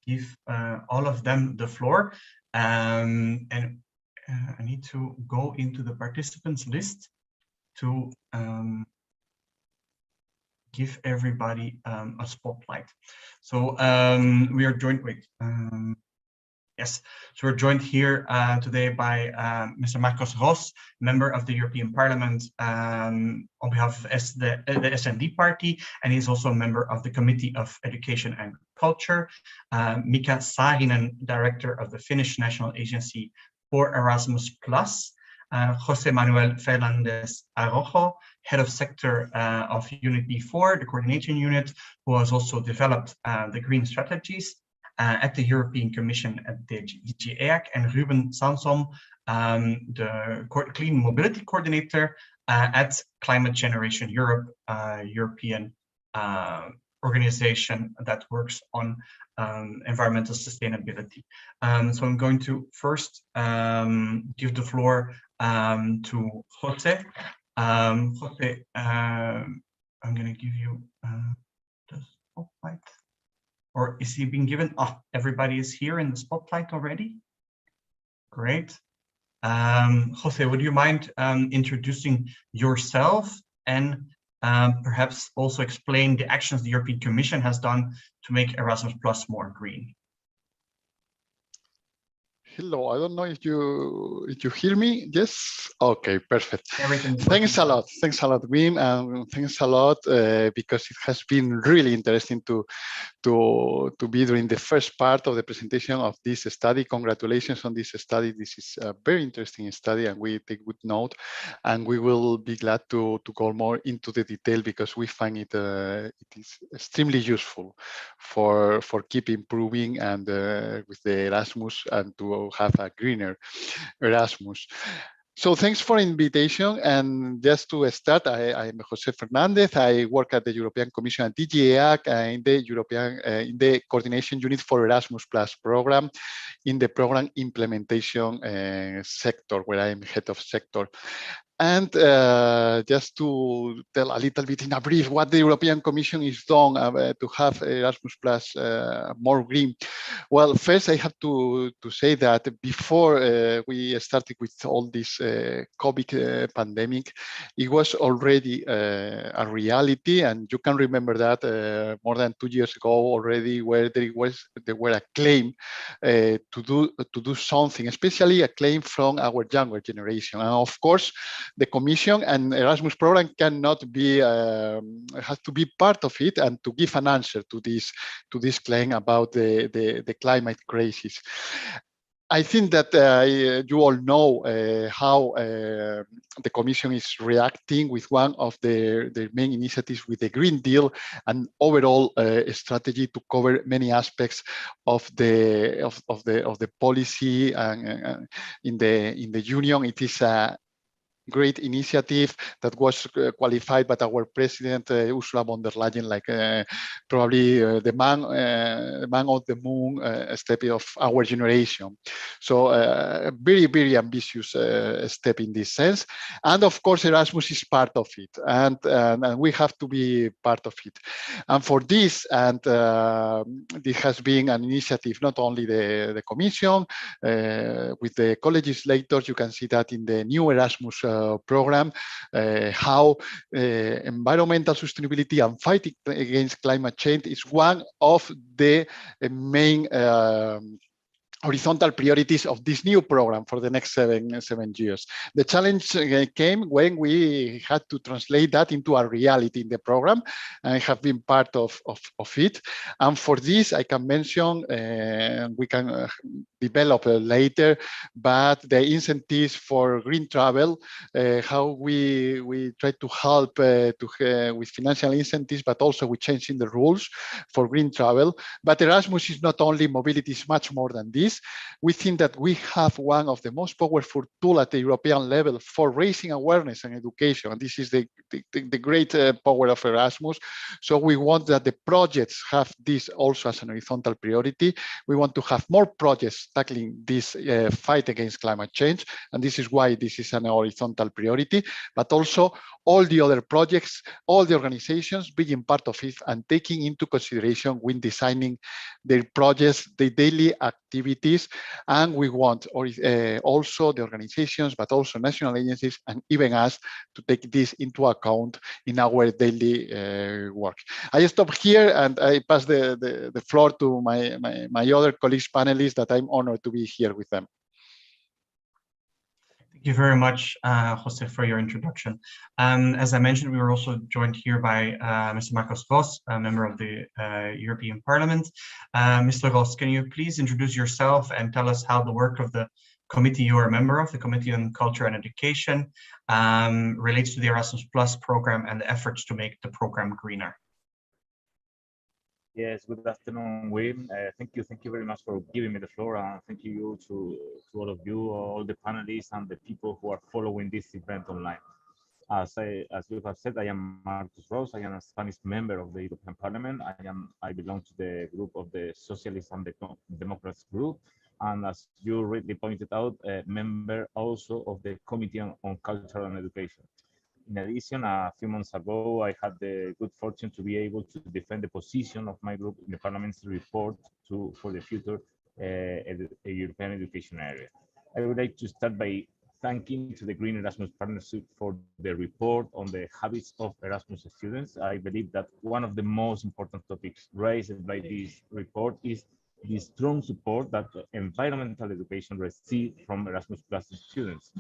give all of them the floor, and I need to go into the participants list to give everybody a spotlight. So we are joined with, yes, so we're joined here today by Mr. Marcos Ros, member of the European Parliament on behalf of the SND party, and he's also a member of the Committee of Education and Culture. Mika Saarinen, director of the Finnish National Agency for Erasmus+, Jose Manuel Fernandez Arrojo, head of sector of Unit B4, the coordination unit, who has also developed the green strategies at the European Commission at the HEIs, and Ruben Sansom, the Clean Mobility Coordinator at Climate Generation Europe, European organization that works on environmental sustainability. So I'm going to first give the floor to Jose. Jose, I'm going to give you the spotlight. Or is he being given? Oh, everybody is here in the spotlight already. Great. Jose, would you mind introducing yourself and perhaps also explain the actions the European Commission has done to make Erasmus Plus more green? Hello, I don't know if you hear me. Yes. Okay, perfect. Thanks a lot, Wim, and thanks a lot because it has been really interesting to be during the first part of the presentation of this study. Congratulations on this study. This is a very interesting study, and we take good note. And we will be glad to go more into the detail because we find it is extremely useful for keep improving and with the Erasmus and to have a greener Erasmus. So thanks for the invitation. And just to start, I'm Jose Fernandez. I work at the European Commission at DGEAC in the coordination unit for Erasmus Plus program in the program implementation sector, where I'm head of sector. And just to tell a little bit in a brief what the European Commission is doing to have Erasmus Plus more green. Well, first I have to say that before we started with all this COVID pandemic, it was already a reality, and you can remember that more than 2 years ago already, where there were a claim to do something, especially a claim from our younger generation, and of course the Commission and Erasmus program cannot be has to be part of it and to give an answer to this claim about the climate crisis. I think that you all know how the Commission is reacting with one of their main initiatives with the Green Deal and overall strategy to cover many aspects of the policy and in the Union. It is a great initiative that was qualified by our president Ursula von der Leyen, like probably the man of the moon step of our generation. So very, very ambitious step in this sense. And of course, Erasmus is part of it, and we have to be part of it. And for this, and this has been an initiative not only the Commission with the co-legislators. You can see that in the new Erasmus program, how environmental sustainability and fighting against climate change is one of the main horizontal priorities of this new program for the next seven years. The challenge came when we had to translate that into a reality in the program, and I have been part of it. And for this, I can mention, we can develop later, but the incentives for green travel, how we try to help with financial incentives, but also with changing the rules for green travel. But Erasmus is not only mobility, it's much more than this. We think that we have one of the most powerful tools at the European level for raising awareness and education. And this is the great power of Erasmus. So we want that the projects have this also as an horizontal priority. We want to have more projects tackling this fight against climate change. And this is why this is an horizontal priority, but also all the other projects, all the organizations being part of it and taking into consideration when designing their projects, their daily activities. And we want also the organizations, but also national agencies and even us to take this into account in our daily work. I stop here and I pass the floor to my other colleagues, panelists, that I'm honored to be here with them. Thank you very much, Jose, for your introduction. As I mentioned, we were also joined here by Mr. Marcos Vos, a member of the European Parliament. Mr. Vos, can you please introduce yourself and tell us how the work of the committee you are a member of, the Committee on Culture and Education, relates to the Erasmus Plus program and the efforts to make the program greener? Yes, good afternoon, Wim. Thank you very much for giving me the floor, and thank you to all of you, all the panelists and the people who are following this event online. As you have said, I am Marcos Rose. I am a Spanish member of the European Parliament. I belong to the group of the Socialists and the Democrats group, and as you rightly pointed out, a member also of the Committee on Culture and Education. In addition, a few months ago, I had the good fortune to be able to defend the position of my group in the Parliament's report for the future European education area. I would like to start by thanking to the Green Erasmus Partnership for the report on the habits of Erasmus students. I believe that one of the most important topics raised by this report is the strong support that environmental education receives from Erasmus Plus students.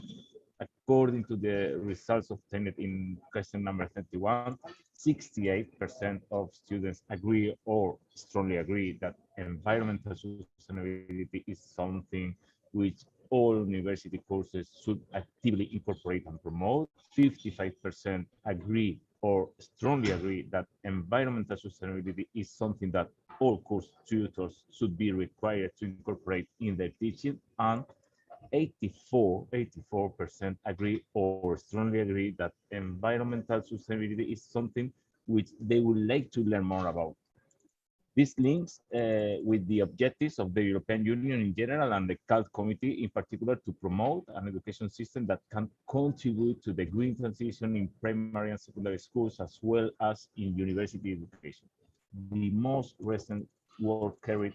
According to the results obtained in question number 31, 68% of students agree or strongly agree that environmental sustainability is something which all university courses should actively incorporate and promote. 55% agree or strongly agree that environmental sustainability is something that all course tutors should be required to incorporate in their teaching, and 84% agree or strongly agree that environmental sustainability is something which they would like to learn more about. This links with the objectives of the European Union in general and the CULT Committee in particular to promote an education system that can contribute to the green transition in primary and secondary schools as well as in university education. The most recent work carried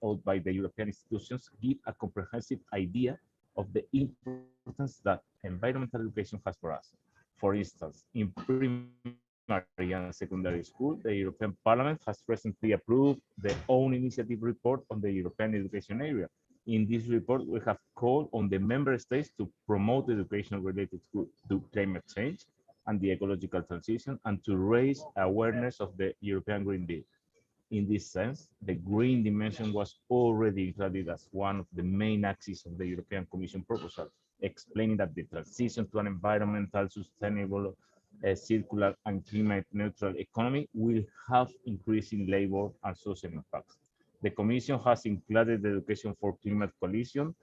out by the European institutions give a comprehensive idea of the importance that environmental education has for us. For instance, in primary and secondary school, the European Parliament has recently approved the own initiative report on the European education area. In this report, we have called on the member states to promote education related to climate change and the ecological transition and to raise awareness of the European Green Deal. In this sense, the green dimension was already included as one of the main axes of the European Commission proposal, explaining that the transition to an environmental, sustainable, circular and climate neutral economy will have increasing labor and social impacts. The Commission has included education for climate coalition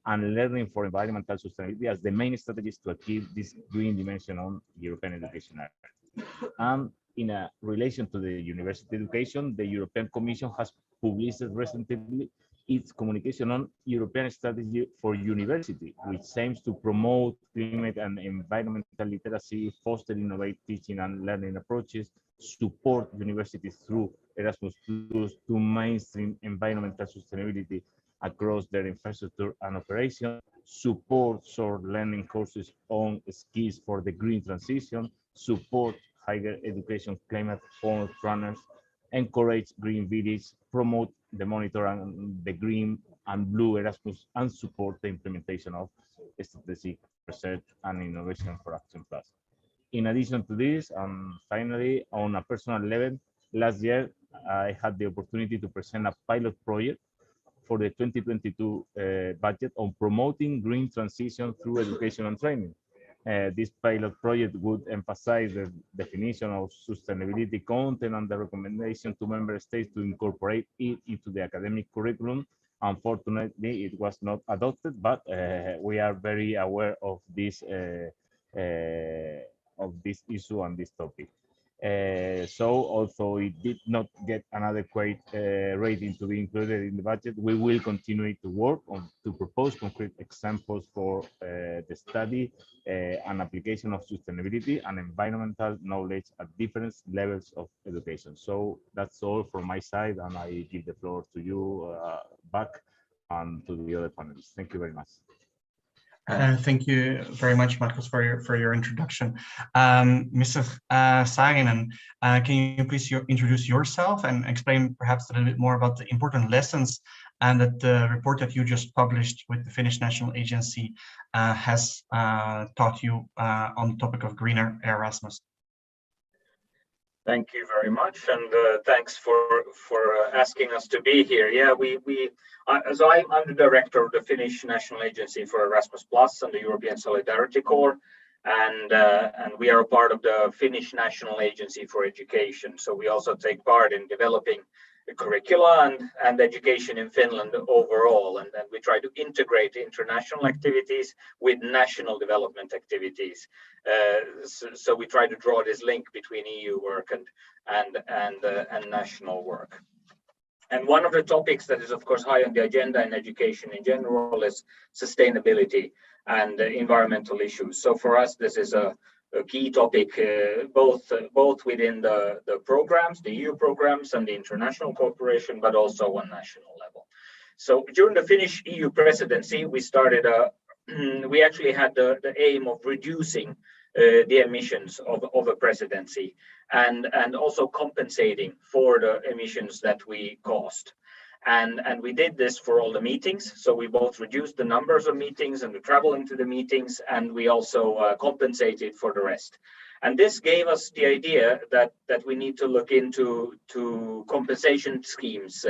and learning for environmental sustainability as the main strategies to achieve this green dimension on European education area. And in a relation to the university education, the European Commission has published recently its communication on European strategy for university, which aims to promote climate and environmental literacy, foster innovative teaching and learning approaches, support universities through Erasmus Plus to mainstream environmental sustainability across their infrastructure and operation, support short learning courses on skills for the green transition, support higher education climate for runners, encourage green village, promote the monitor and the green and blue Erasmus, and support the implementation of strategic research and innovation for Action Plus. In addition to this, finally, on a personal level, last year I had the opportunity to present a pilot project for the 2022 budget on promoting green transition through education and training. This pilot project would emphasize the definition of sustainability content and the recommendation to member states to incorporate it into the academic curriculum. Unfortunately, it was not adopted, but we are very aware of this issue and this topic. So although it did not get an adequate rating to be included in the budget, we will continue to work on to propose concrete examples for the study and application of sustainability and environmental knowledge at different levels of education. So that's all from my side, and I give the floor to you back and to the other panelists. Thank you very much. Thank you very much, Marcos, for your introduction. Mr. Saarinen, can you please introduce yourself and explain perhaps a little bit more about the important lessons and that the report that you just published with the Finnish National Agency has taught you on the topic of Green Erasmus? Thank you very much, and thanks for asking us to be here. Yeah, so I'm the director of the Finnish National Agency for Erasmus Plus and the European Solidarity Corps, and we are a part of the Finnish National Agency for Education. So we also take part in developing the curricula and education in Finland overall, and then we try to integrate international activities with national development activities. So we try to draw this link between EU work and national work. And one of the topics that is, of course, high on the agenda in education in general is sustainability and environmental issues. So for us, this is a key topic, both within the programs, the EU programs and the international cooperation, but also on national level. So during the Finnish EU presidency, we actually had the aim of reducing the emissions of a presidency and also compensating for the emissions that we caused. And we did this for all the meetings. So we both reduced the numbers of meetings and the traveling to the meetings, and we also compensated for the rest. And this gave us the idea that we need to look into compensation schemes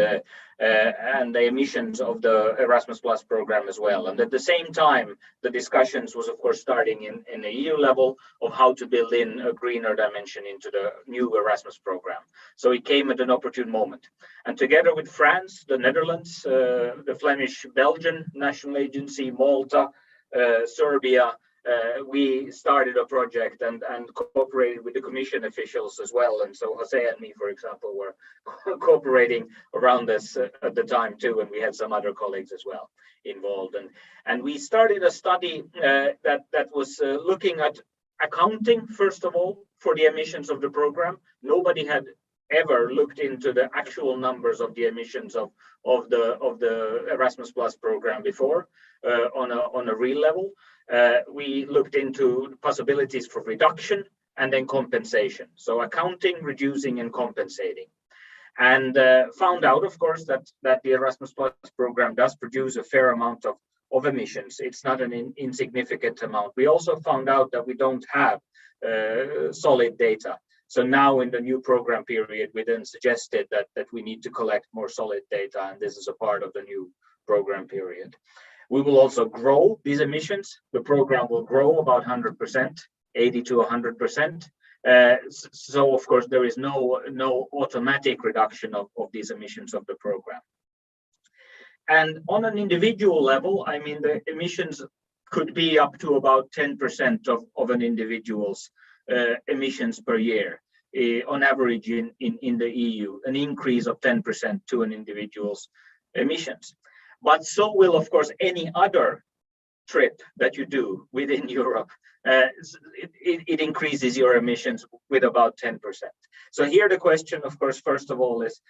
and the emissions of the Erasmus Plus program as well. And at the same time, the discussions was, of course, starting in the EU level of how to build in a greener dimension into the new Erasmus program. So it came at an opportune moment. And together with France, the Netherlands, the Flemish Belgian National Agency, Malta, Serbia, we started a project and cooperated with the Commission officials as well. And so Jose and me, for example, were cooperating around this at the time too, and we had some other colleagues as well involved. And we started a study that was looking at accounting, first of all, for the emissions of the program. Nobody had ever looked into the actual numbers of the emissions of the Erasmus Plus program before on a real level. We looked into possibilities for reduction and then compensation. So accounting, reducing, and compensating. And found out, of course, that the Erasmus Plus program does produce a fair amount of emissions. It's not an insignificant amount. We also found out that we don't have solid data. So now in the new program period, we then suggested that we need to collect more solid data, and this is a part of the new program period. We will also grow these emissions. The program will grow about 100%, 80 to 100%. So of course, there is no automatic reduction of these emissions of the program. And on an individual level, I mean, the emissions could be up to about 10% of an individual's emissions per year on average in the EU, an increase of 10% to an individual's emissions. But so will, of course, any other trip that you do within Europe, it increases your emissions with about 10%. So here the question, of course, first of all is,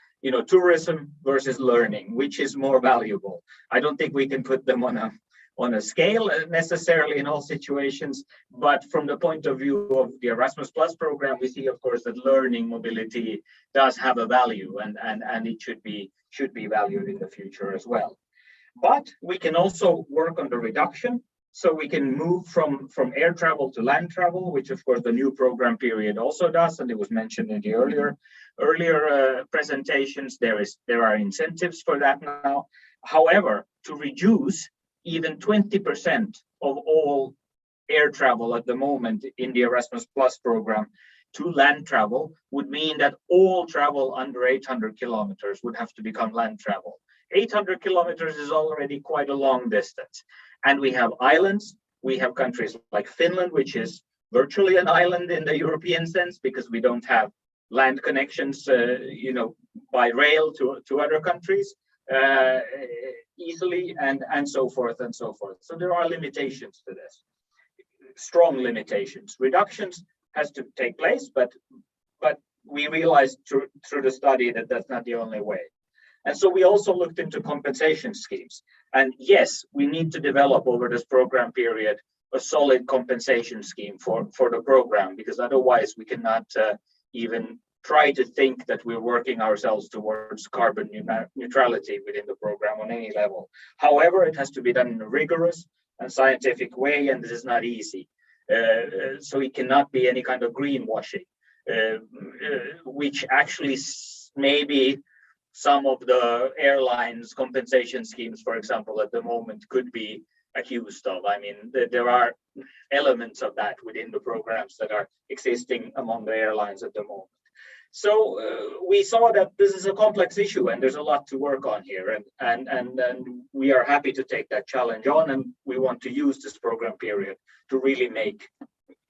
tourism versus learning, which is more valuable? I don't think we can put them on a scale necessarily in all situations, but from the point of view of the Erasmus Plus program, we see, of course, that learning mobility does have a value, and it should be valued in the future as well. But we can also work on the reduction. So we can move from air travel to land travel, which of course the new program period also does, and it was mentioned in the earlier presentations. There are incentives for that now. However, to reduce even 20% of all air travel at the moment in the Erasmus Plus program to land travel would mean that all travel under 800 kilometers would have to become land travel. 800 kilometers is already quite a long distance. And we have islands. We have countries like Finland, which is virtually an island in the European sense, because we don't have land connections, by rail to other countries easily, and so forth and so forth. So there are limitations to this, strong limitations. Reductions has to take place, but we realized through the study that that's not the only way. And so we also looked into compensation schemes. And yes, we need to develop over this program period a solid compensation scheme for the program, because otherwise we cannot even try to think that we're working ourselves towards carbon neutrality within the program on any level. However, it has to be done in a rigorous and scientific way, and this is not easy. So it cannot be any kind of greenwashing, which actually maybe some of the airlines' compensation schemes, for example, at the moment could be accused of. I mean, there are elements of that within the programs that are existing among the airlines at the moment. So we saw that this is a complex issue and there's a lot to work on here, and we are happy to take that challenge on, and we want to use this program period to really make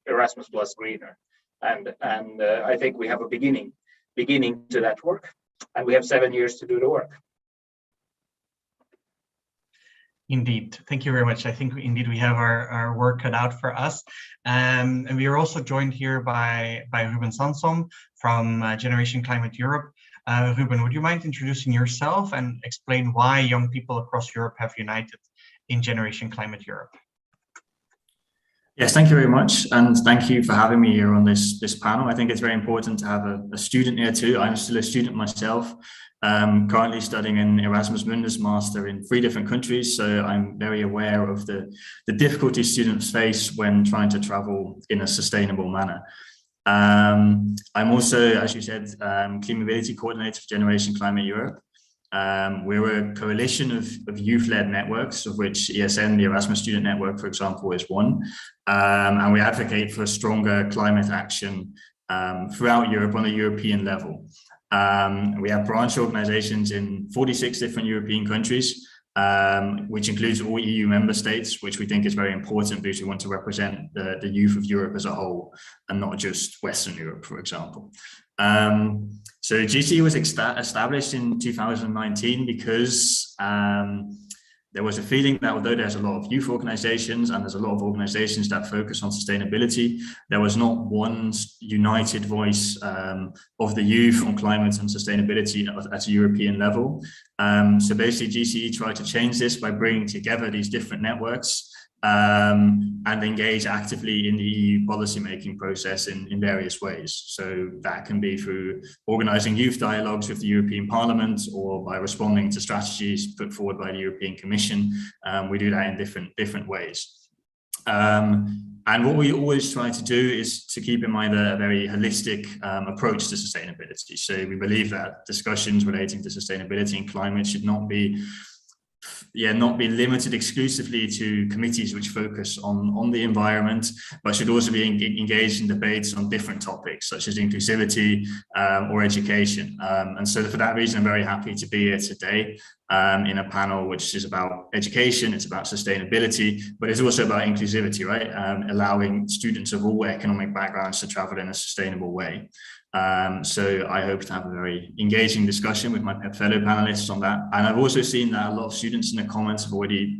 Erasmus Plus greener. And I think we have a beginning to that work. And we have 7 years to do the work. Indeed. Thank you very much. I think indeed we have our work cut out for us. And we are also joined here by Ruben Sansom from Generation Climate Europe. Ruben, would you mind introducing yourself and explain why young people across Europe have united in Generation Climate Europe? Yes, thank you very much, and thank you for having me here on this panel. I think it's very important to have a student here too. I'm still a student myself, currently studying an Erasmus Mundus Master in 3 different countries, so I'm very aware of the difficulties students face when trying to travel in a sustainable manner. I'm also, as you said, Clean Mobility Coordinator for Generation Climate Europe. We're a coalition of youth-led networks, of which ESN, the Erasmus Student Network, for example, is one. And we advocate for stronger climate action throughout Europe on a European level. We have branch organizations in 46 different European countries, which includes all EU member states, which we think is very important because we want to represent the youth of Europe as a whole and not just Western Europe, for example. So GCE was established in 2019 because there was a feeling that although there's a lot of youth organizations and there's a lot of organizations that focus on sustainability, there was not one united voice of the youth on climate and sustainability at a European level. So basically GCE tried to change this by bringing together these different networks and engage actively in the EU policymaking process in various ways. So that can be through organizing youth dialogues with the European Parliament or by responding to strategies put forward by the European Commission. We do that in different ways. And what we always try to do is to keep in mind a very holistic approach to sustainability. So we believe that discussions relating to sustainability and climate should not be limited exclusively to committees which focus on the environment, but should also be engaged in debates on different topics such as inclusivity or education. And so for that reason, I'm very happy to be here today in a panel which is about education, it's about sustainability, but it's also about inclusivity, right? Allowing students of all economic backgrounds to travel in a sustainable way. So I hope to have a very engaging discussion with my fellow panelists on that. And I've also seen that a lot of students in the comments have already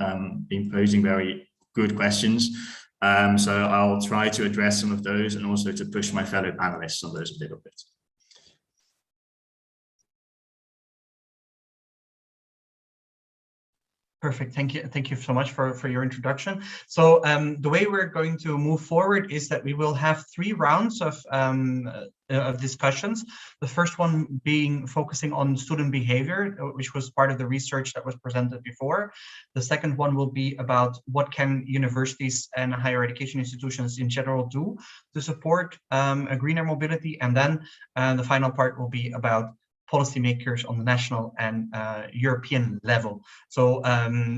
been posing very good questions. So I'll try to address some of those and also to push my fellow panelists on those a little bit. Perfect. Thank you. Thank you so much for your introduction. So the way we're going to move forward is that we will have 3 rounds of discussions. The first one being focusing on student behavior, which was part of the research that was presented before. The second one will be about what can universities and higher education institutions in general do to support a greener mobility. And then the final part will be about policymakers on the national and European level. So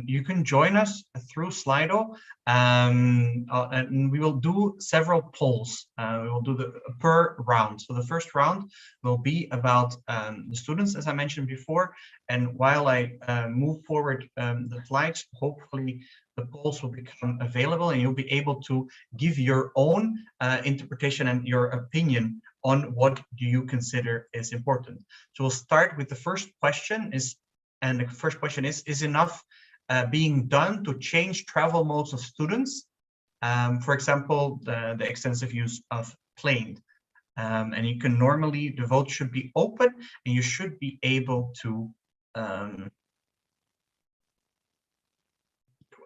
you can join us through Slido, and we will do several polls. We will do per round. So the first round will be about the students, as I mentioned before. And while I move forward the slides, hopefully the polls will become available and you'll be able to give your own interpretation and your opinion on what do you consider is important. So we'll start with the first question and the first question is enough being done to change travel modes of students? For example, the extensive use of plane. And you can normally, the vote should be open and you should be able to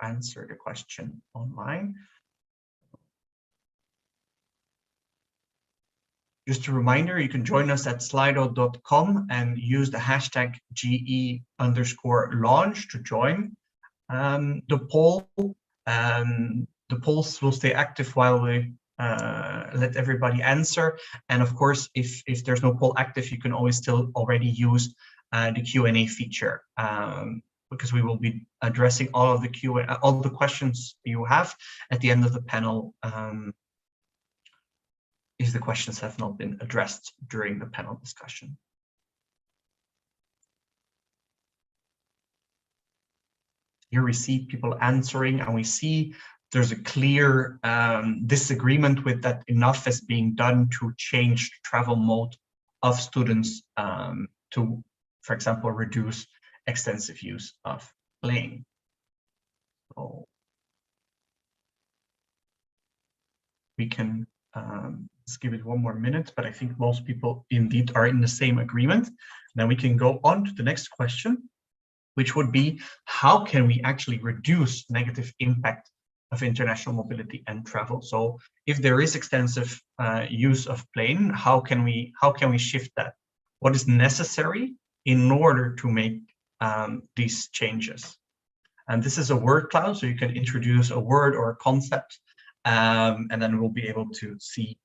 answer the question online. Just a reminder, you can join us at slido.com and use the hashtag GE_launch to join the poll. The polls will stay active while we let everybody answer. And of course, if there's no poll active, you can always still already use the Q&A feature, because we will be addressing all of the all the questions you have at the end of the panel. If the questions have not been addressed during the panel discussion. Here we see people answering and we see there's a clear disagreement with that enough is being done to change travel mode of students to, for example, reduce extensive use of plane. So we can just give it one more minute, but I think most people indeed are in the same agreement. Then we can go on to the next question, which would be, how can we actually reduce negative impact of international mobility and travel? So if there is extensive use of plane, how can we shift that? What is necessary in order to make these changes? And this is a word cloud, so you can introduce a word or a concept, and then we'll be able to see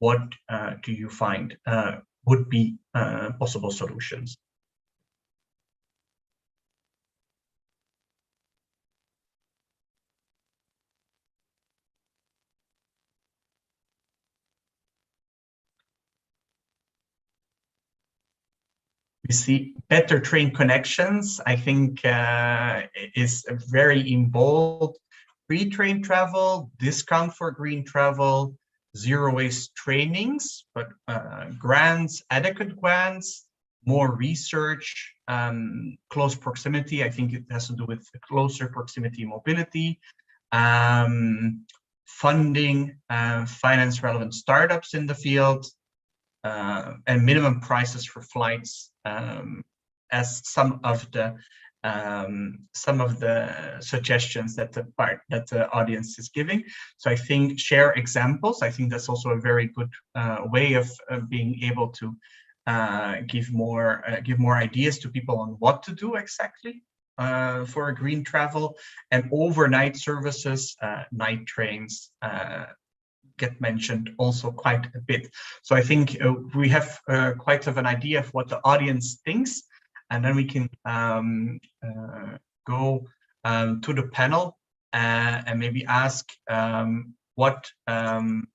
what do you find would be possible solutions. We see better train connections, I think is very in bold. Free train travel, discount for green travel, zero waste trainings, but grants, adequate grants, more research, close proximity. I think it has to do with closer proximity mobility, funding, finance relevant startups in the field, and minimum prices for flights as some of the suggestions that the audience is giving. So I think share examples. I think that's also a very good way of being able to give more ideas to people on what to do exactly for a green travel. And overnight services, night trains get mentioned also quite a bit. So I think we have quite of an idea of what the audience thinks, and then we can go to the panel and maybe ask what can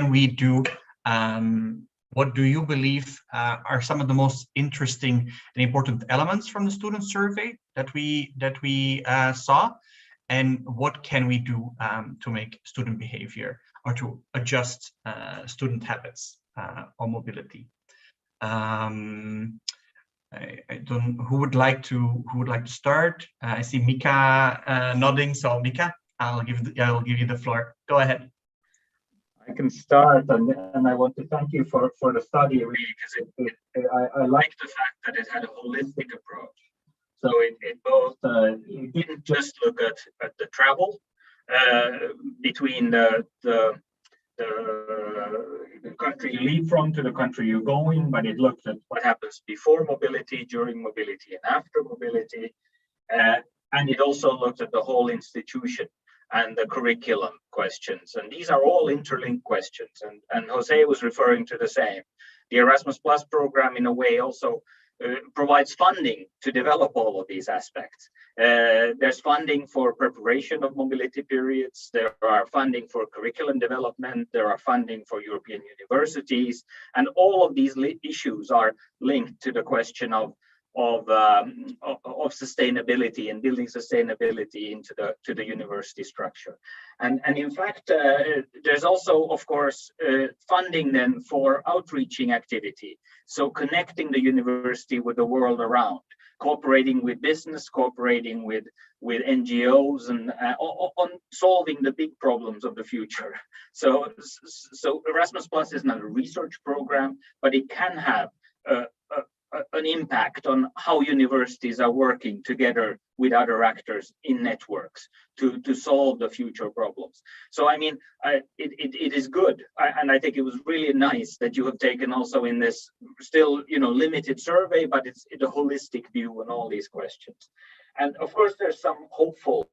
we do? What do you believe are some of the most interesting and important elements from the student survey that we saw? And what can we do to make student behavior or to adjust student habits on mobility? I don't. Who would like to start? I see Mika nodding. So Mika, I'll give you the floor. Go ahead. I can start, and I want to thank you for the study, really, because I like the fact that it had a holistic approach. So it both it didn't just look at the travel between the country you leave from to the country you're going, but it looked at what happens before mobility, during mobility, and after mobility. And it also looked at the whole institution and the curriculum questions. And these are all interlinked questions. And Jose was referring to the same. The Erasmus Plus program, in a way, also provides funding to develop all of these aspects. There's funding for preparation of mobility periods. There are funding for curriculum development. There are funding for European universities. And all of these issues are linked to the question of sustainability and building sustainability into the university structure. And in fact, there's also, of course, funding then for outreaching activity. So connecting the university with the world around, cooperating with business, cooperating with NGOs, and on solving the big problems of the future. So Erasmus Plus is not a research program, but it can have an impact on how universities are working together with other actors in networks to solve the future problems. So I mean, it is good, and I think it was really nice that you have taken also in this still limited survey, but it's a holistic view on all these questions. And of course, there's some hopeful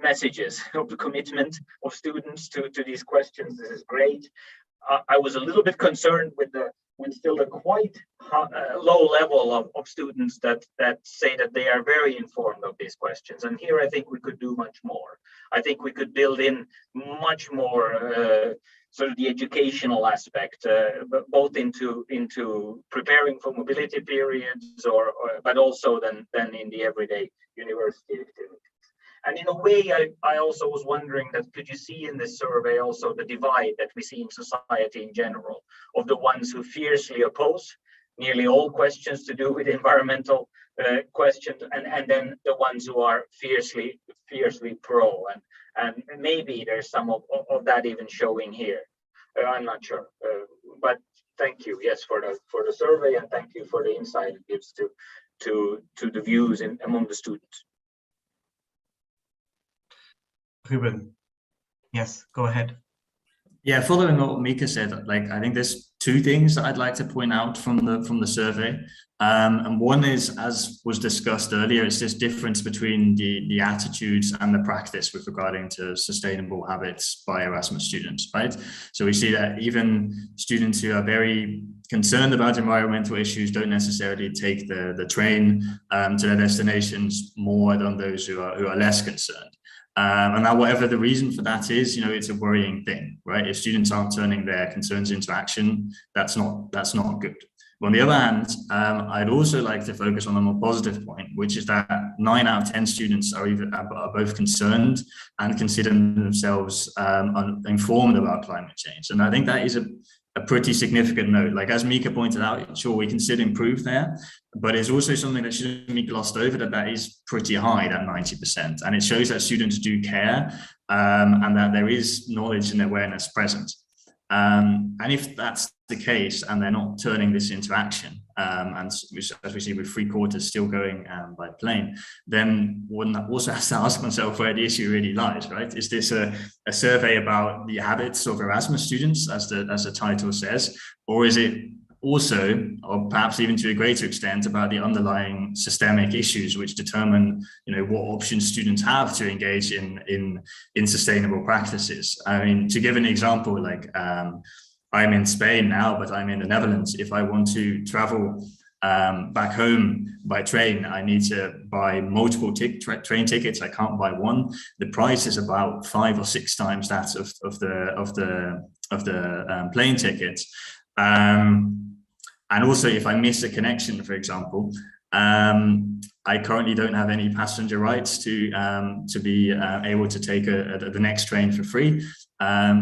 messages of the commitment of students to these questions. This is great. I was a little bit concerned with still the quite low level of students that say that they are very informed of these questions. And here I think we could do much more. I think we could build in much more sort of the educational aspect, both into preparing for mobility periods, but also then in the everyday university activities. And in a way, I also was wondering that could you see in this survey also the divide that we see in society in general, of the ones who fiercely oppose nearly all questions to do with environmental questions, and then the ones who are fiercely pro, and maybe there's some of that even showing here. I'm not sure, but thank you, yes, for the survey, and thank you for the insight it gives to the views among the students. Ruben, yes, go ahead. Yeah, following what Mika said, like I think there's two things that I'd like to point out from the survey, and one is, as was discussed earlier, it's this difference between the attitudes and the practice with regarding to sustainable habits by Erasmus students, right? So we see that even students who are very concerned about environmental issues don't necessarily take the train to their destinations more than those who are less concerned. And now, whatever the reason for that is, it's a worrying thing, right? If students aren't turning their concerns into action, that's not good. But on the other hand, I'd also like to focus on a more positive point, which is that 9 out of 10 students are both concerned and consider themselves informed about climate change. And I think that is a pretty significant note. Like as Mika pointed out, sure, we can still improve there, but it's also something that shouldn't be glossed over, that is pretty high, that 90%. And it shows that students do care and that there is knowledge and awareness present. And if that's the case and they're not turning this into action, and as we see with 3/4 still going by plane, then one also has to ask oneself where the issue really lies, right? Is this a survey about the habits of Erasmus students, as the title says, or is it also, or perhaps even to a greater extent, about the underlying systemic issues which determine, what options students have to engage in sustainable practices? I mean, to give an example, like I'm in Spain now, but I'm in the Netherlands. If I want to travel back home by train, I need to buy multiple train tickets. I can't buy one. The price is about 5 or 6 times that of the plane tickets. And also, if I miss a connection, for example, I currently don't have any passenger rights to be able to take the next train for free,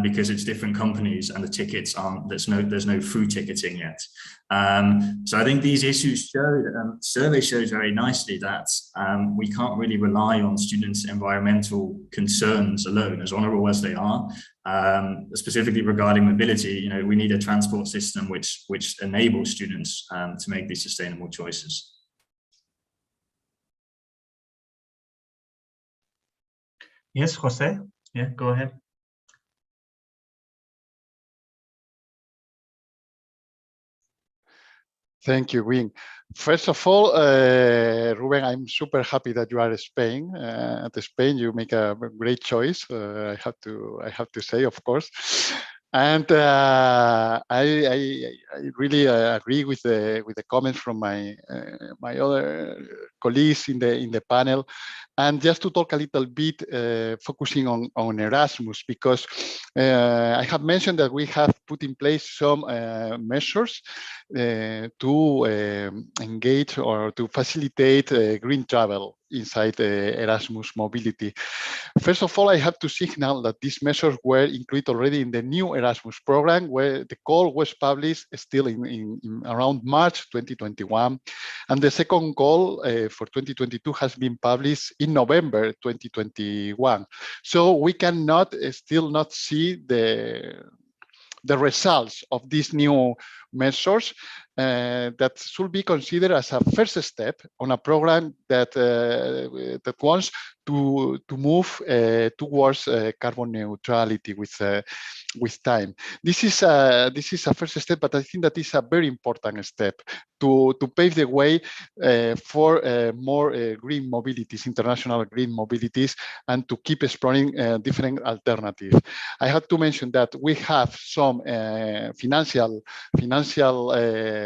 because it's different companies and the tickets aren't. There's no through ticketing yet. So I think these issues show, survey shows very nicely that we can't really rely on students' environmental concerns alone, as honourable as they are. Specifically regarding mobility, we need a transport system which enables students to make these sustainable choices. Yes, Jose. Yeah, go ahead. Thank you, Wing. First of all, Ruben, I'm super happy that you are in Spain. At Spain, you make a great choice. I have to say, of course. And I really agree with the comments from my other colleagues in the panel. And just to talk a little bit, focusing on Erasmus, because I have mentioned that we have put in place some measures to engage or to facilitate green travel inside Erasmus mobility. First of all, I have to signal that these measures were included already in the new Erasmus program, where the call was published still in around March 2021. And the second call for 2022 has been published in November 2021. So we cannot still not see the results of these new measures that should be considered as a first step on a program that wants to move towards carbon neutrality with time. This is a first step, but I think that is a very important step to pave the way for more green mobilities, international green mobilities, and to keep exploring different alternatives. I have to mention that we have some financial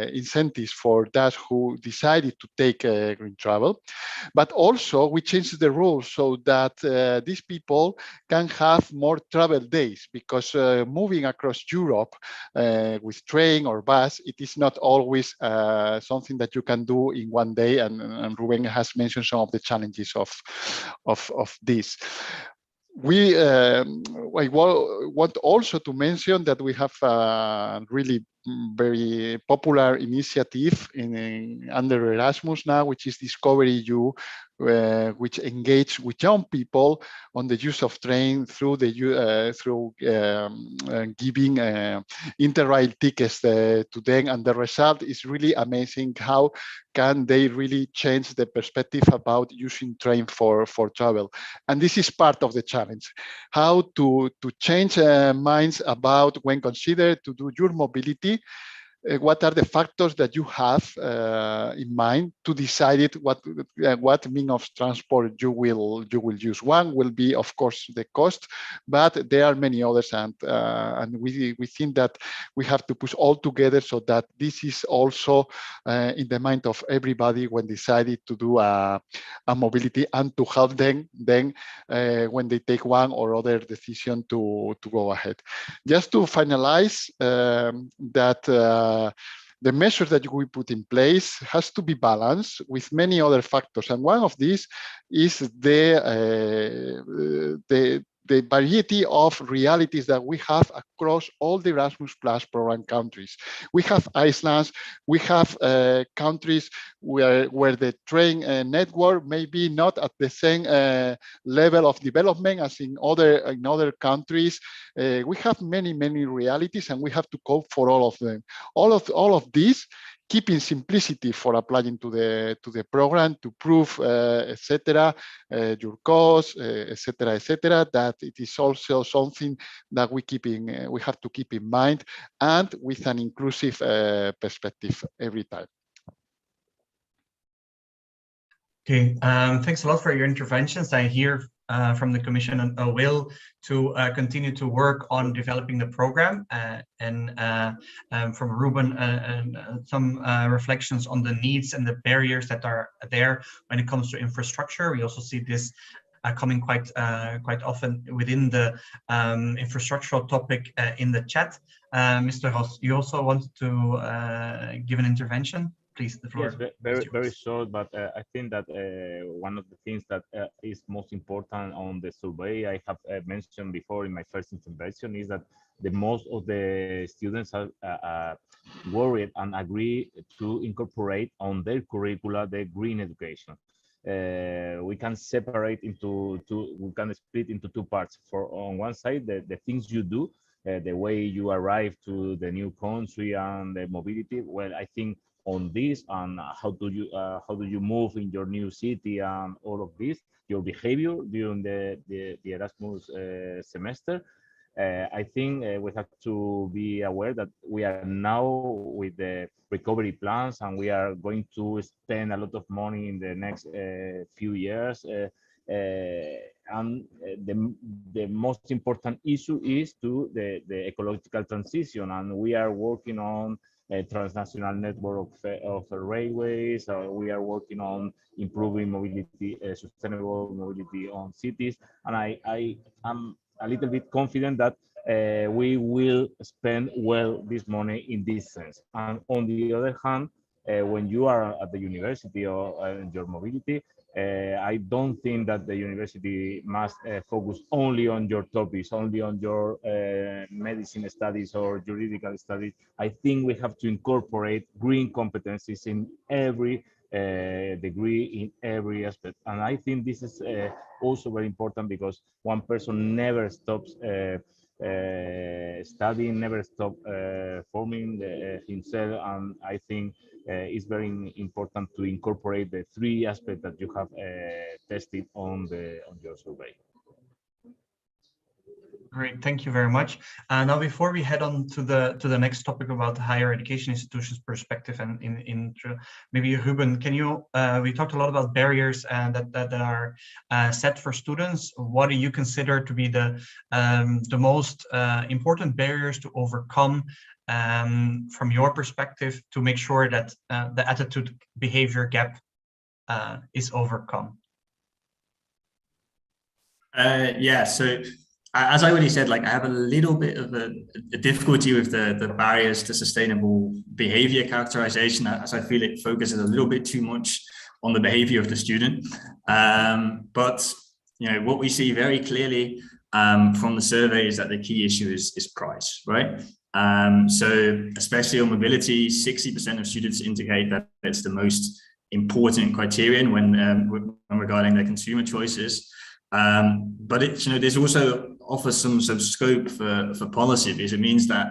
incentives for those who decided to take green travel, but also we changed the rules so that these people can have more travel days, because moving across Europe with train or bus, it is not always something that you can do in one day, and Ruben has mentioned some of the challenges of this. We I want also to mention that we have a really very popular initiative under Erasmus now, which is Discover EU, which engage with young people on the use of train through giving interrail tickets to them, and the result is really amazing. How can they really change the perspective about using train for travel? And this is part of the challenge, how to change minds about when considered to do your mobility. What are the factors that you have in mind to decide what means of transport you will use? One will be, of course, the cost, but there are many others, and we think that we have to push all together so that this is also in the mind of everybody when decided to do a mobility, and to help them then when they take one or other decision to go ahead. Just to finalize, that the measures that we put in place has to be balanced with many other factors, and one of these is the variety of realities that we have across all the Erasmus Plus program countries. We have Iceland, we have countries where the train network may be not at the same level of development as in other countries. We have many realities, and we have to cope for all of them. All of these, keeping simplicity for applying to the program, to prove, etc., your costs, etc., that it is also something that we have to keep in mind, and with an inclusive perspective every time. Okay, thanks a lot for your interventions. I hear from the Commission a will to continue to work on developing the program, and from Ruben some reflections on the needs and the barriers that are there when it comes to infrastructure. We also see this coming quite often within the infrastructural topic in the chat. Mr. Ross, you also want to give an intervention? please, the floor. Yes, very short, but I think that one of the things that is most important on the survey I have mentioned before in my first intervention is that the most of the students are worried and agree to incorporate on their curricula the green education. We can separate into we can split into two parts. For on one side, the things you do, the way you arrive to the new country and the mobility. Well, I think on this and how do you move in your new city and all of this, your behavior during the Erasmus semester. I think we have to be aware that we are now with the recovery plans and we are going to spend a lot of money in the next few years. And the most important issue is the ecological transition, and we are working on a transnational network of railways. We are working on improving mobility, sustainable mobility on cities, and I am a little bit confident that we will spend well this money in this sense. And on the other hand, when you are at the university or in your mobility, I don't think that the university must focus only on your topics, only on your medicine studies or juridical studies. I think we have to incorporate green competencies in every degree, in every aspect. And I think this is also very important because one person never stops studying, never stop forming himself, and I think it's very important to incorporate the three aspects that you have tested on your survey. Great, thank you very much. Now, before we head on to the next topic about the higher education institutions perspective, and maybe Ruben, can you? We talked a lot about barriers and that are set for students. What do you consider to be the most important barriers to overcome from your perspective to make sure that the attitude behavior gap is overcome? Yeah, so as I already said, like I have a little bit of a difficulty with the barriers to sustainable behavior characterization, as I feel it focuses a little bit too much on the behavior of the student. But you know, what we see very clearly from the survey is that the key issue is price, right? So especially on mobility, 60% of students indicate that it's the most important criterion when regarding their consumer choices. But it, you know, there's also offers some scope for policy, because it means that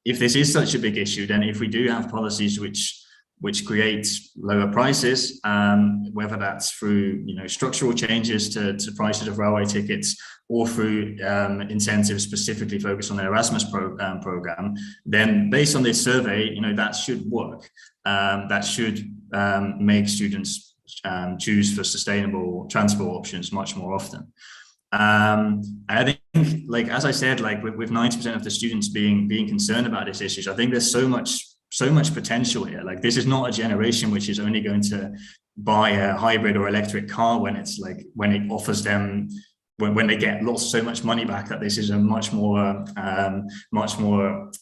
if this is such a big issue, then if we do have policies which create lower prices, whether that's through structural changes to prices of railway tickets or through incentives specifically focused on the Erasmus program, then based on this survey, that should work. That should make students choose for sustainable transport options much more often. I think, like as I said, like with 90% of the students being concerned about these issues, I think there's so much potential here. Like this is not a generation which is only going to buy a hybrid or electric car when it offers them when they get so much money back that this is a much more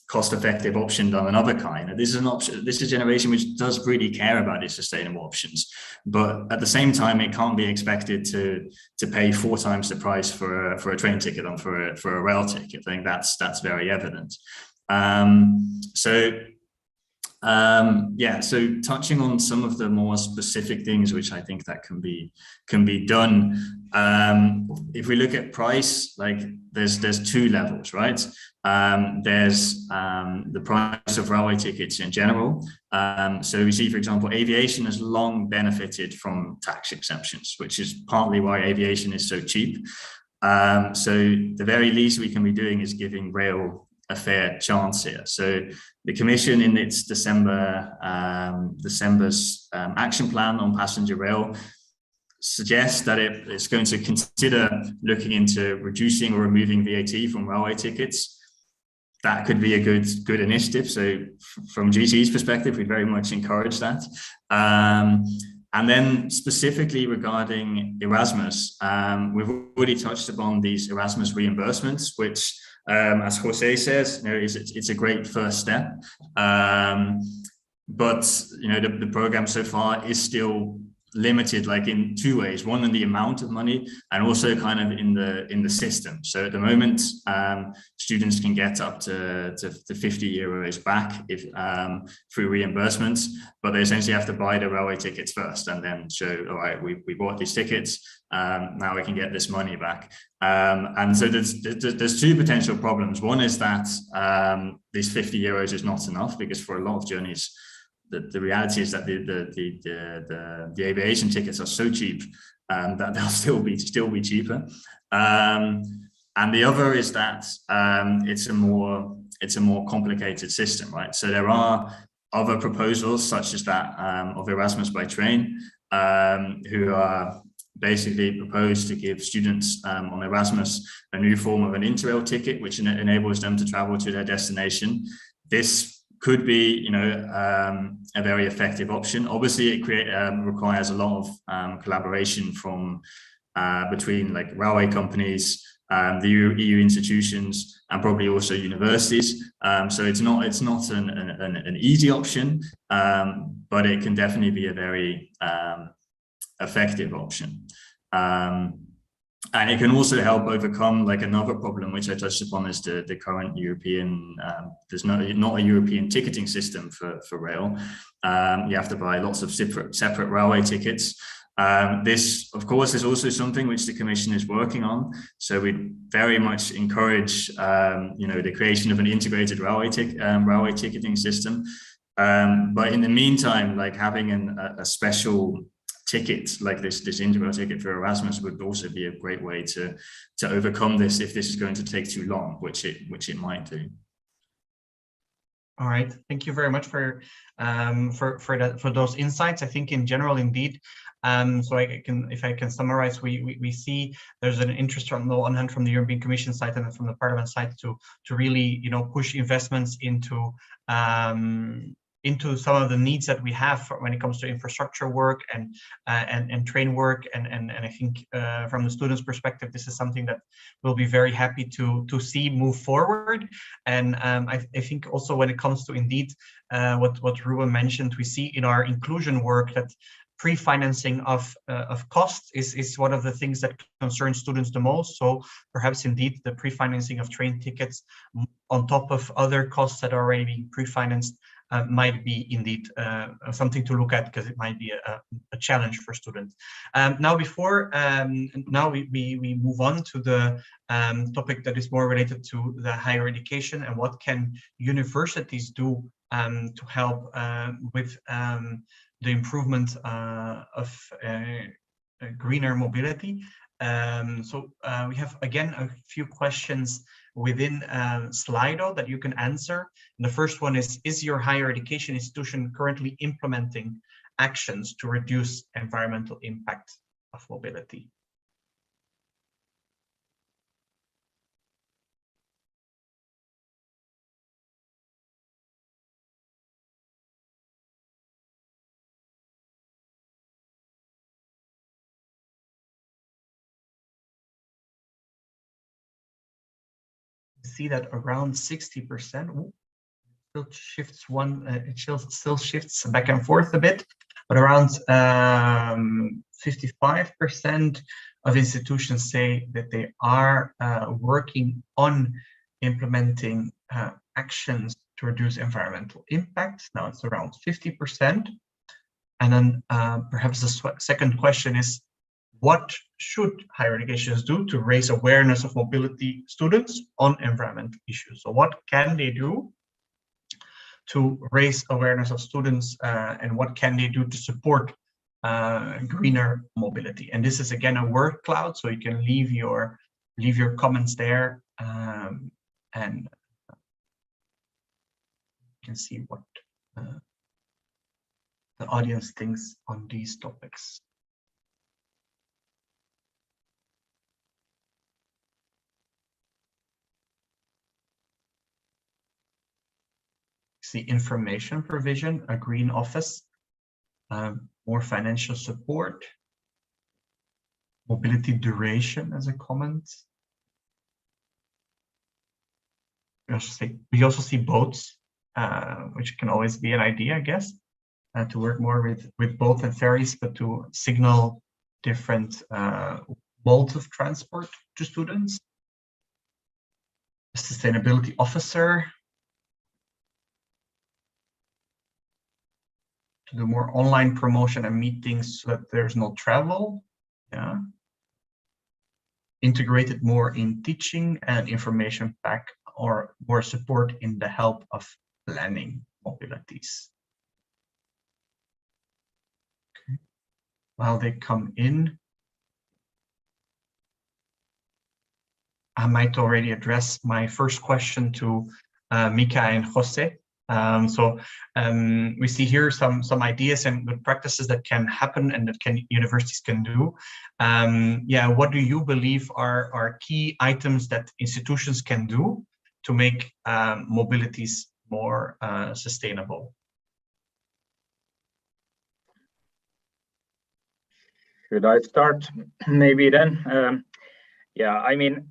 cost-effective option than another kind. And this is an option. This is a generation which does really care about its sustainable options, but at the same time, it can't be expected to pay 4 times the price for a train ticket than for a rail ticket. I think that's very evident. Yeah, so touching on some of the more specific things which I think that can be done. If we look at price, like there's 2 levels, right? There's the price of railway tickets in general. So we see, for example, aviation has long benefited from tax exemptions, which is partly why aviation is so cheap. So the very least we can be doing is giving rail a fair chance here. So the Commission, in its December's action plan on passenger rail, suggests that it's going to consider looking into reducing or removing VAT from railway tickets. That could be a good initiative. So from GT's perspective, we very much encourage that. And then specifically regarding Erasmus, we've already touched upon these Erasmus reimbursements, which, as Jose says, it's a great first step. but you know, the program so far is still limited, like in two ways: one in the amount of money, and also kind of in the system. So at the moment, students can get up to 50 euros back if through reimbursements, but they essentially have to buy the railway tickets first and then show, all right, we bought these tickets, now we can get this money back. And so there's two potential problems. One is that these 50 euros is not enough, because for a lot of journeys, the reality is that the aviation tickets are so cheap that they'll still be cheaper. And the other is that it's a more complicated system, right? So there are other proposals, such as that of Erasmus by train, who are basically proposed to give students on Erasmus a new form of an Interrail ticket, which enables them to travel to their destination. This could be, you know, a very effective option. Obviously, it requires a lot of collaboration from between like railway companies, the EU institutions, and probably also universities. So it's not an easy option, but it can definitely be a very effective option. And it can also help overcome like another problem, which I touched upon, is the current European, there's not a European ticketing system for rail. You have to buy lots of separate railway tickets. This, of course, is also something which the Commission is working on. So we very much encourage, you know, the creation of an integrated railway ticketing system. But in the meantime, like having a special ticket like this Interrail ticket for Erasmus would also be a great way to overcome this, if this is going to take too long, which it might do. All right, thank you very much for those insights. I think in general, indeed. So if I can summarize, we see there's an interest on the one hand from the European Commission side and from the Parliament side to really, you know, push investments into some of the needs that we have when it comes to infrastructure work and train work, and I think from the students' perspective, this is something that we'll be very happy to see move forward. And I think also when it comes to indeed what Ruben mentioned, we see in our inclusion work that pre-financing of costs is one of the things that concerns students the most. So perhaps indeed the pre-financing of train tickets on top of other costs that are already being pre-financed might be indeed something to look at, because it might be a challenge for students. Now we move on to the topic that is more related to the higher education and what can universities do to help with the improvement of greener mobility. So we have again a few questions within Slido that you can answer. And the first one is your higher education institution currently implementing actions to reduce environmental impact of mobility? See that around 60% still shifts it still shifts back and forth a bit, but around 55% of institutions say that they are working on implementing actions to reduce environmental impact. Now it's around 50%. And then perhaps the second question is, what should higher educations do to raise awareness of mobility students on environmental issues? So what can they do to raise awareness of students, and what can they do to support greener mobility? And this is again a word cloud, so you can leave your comments there, and you can see what the audience thinks on these topics. See information provision, a green office, more financial support, mobility duration as a comment. We also see boats which can always be an idea, I guess, to work more with both the ferries, but to signal different modes of transport to students. A sustainability officer to do more online promotion and meetings so that there's no travel. Yeah. Integrated more in teaching and information pack, or more support in the help of planning mobilities. Okay. While they come in, I might already address my first question to Mika and Jose. We see here some ideas and good practices that can happen and that universities can do. Yeah, what do you believe are key items that institutions can do to make mobilities more sustainable? Should I start maybe then? Yeah, I mean,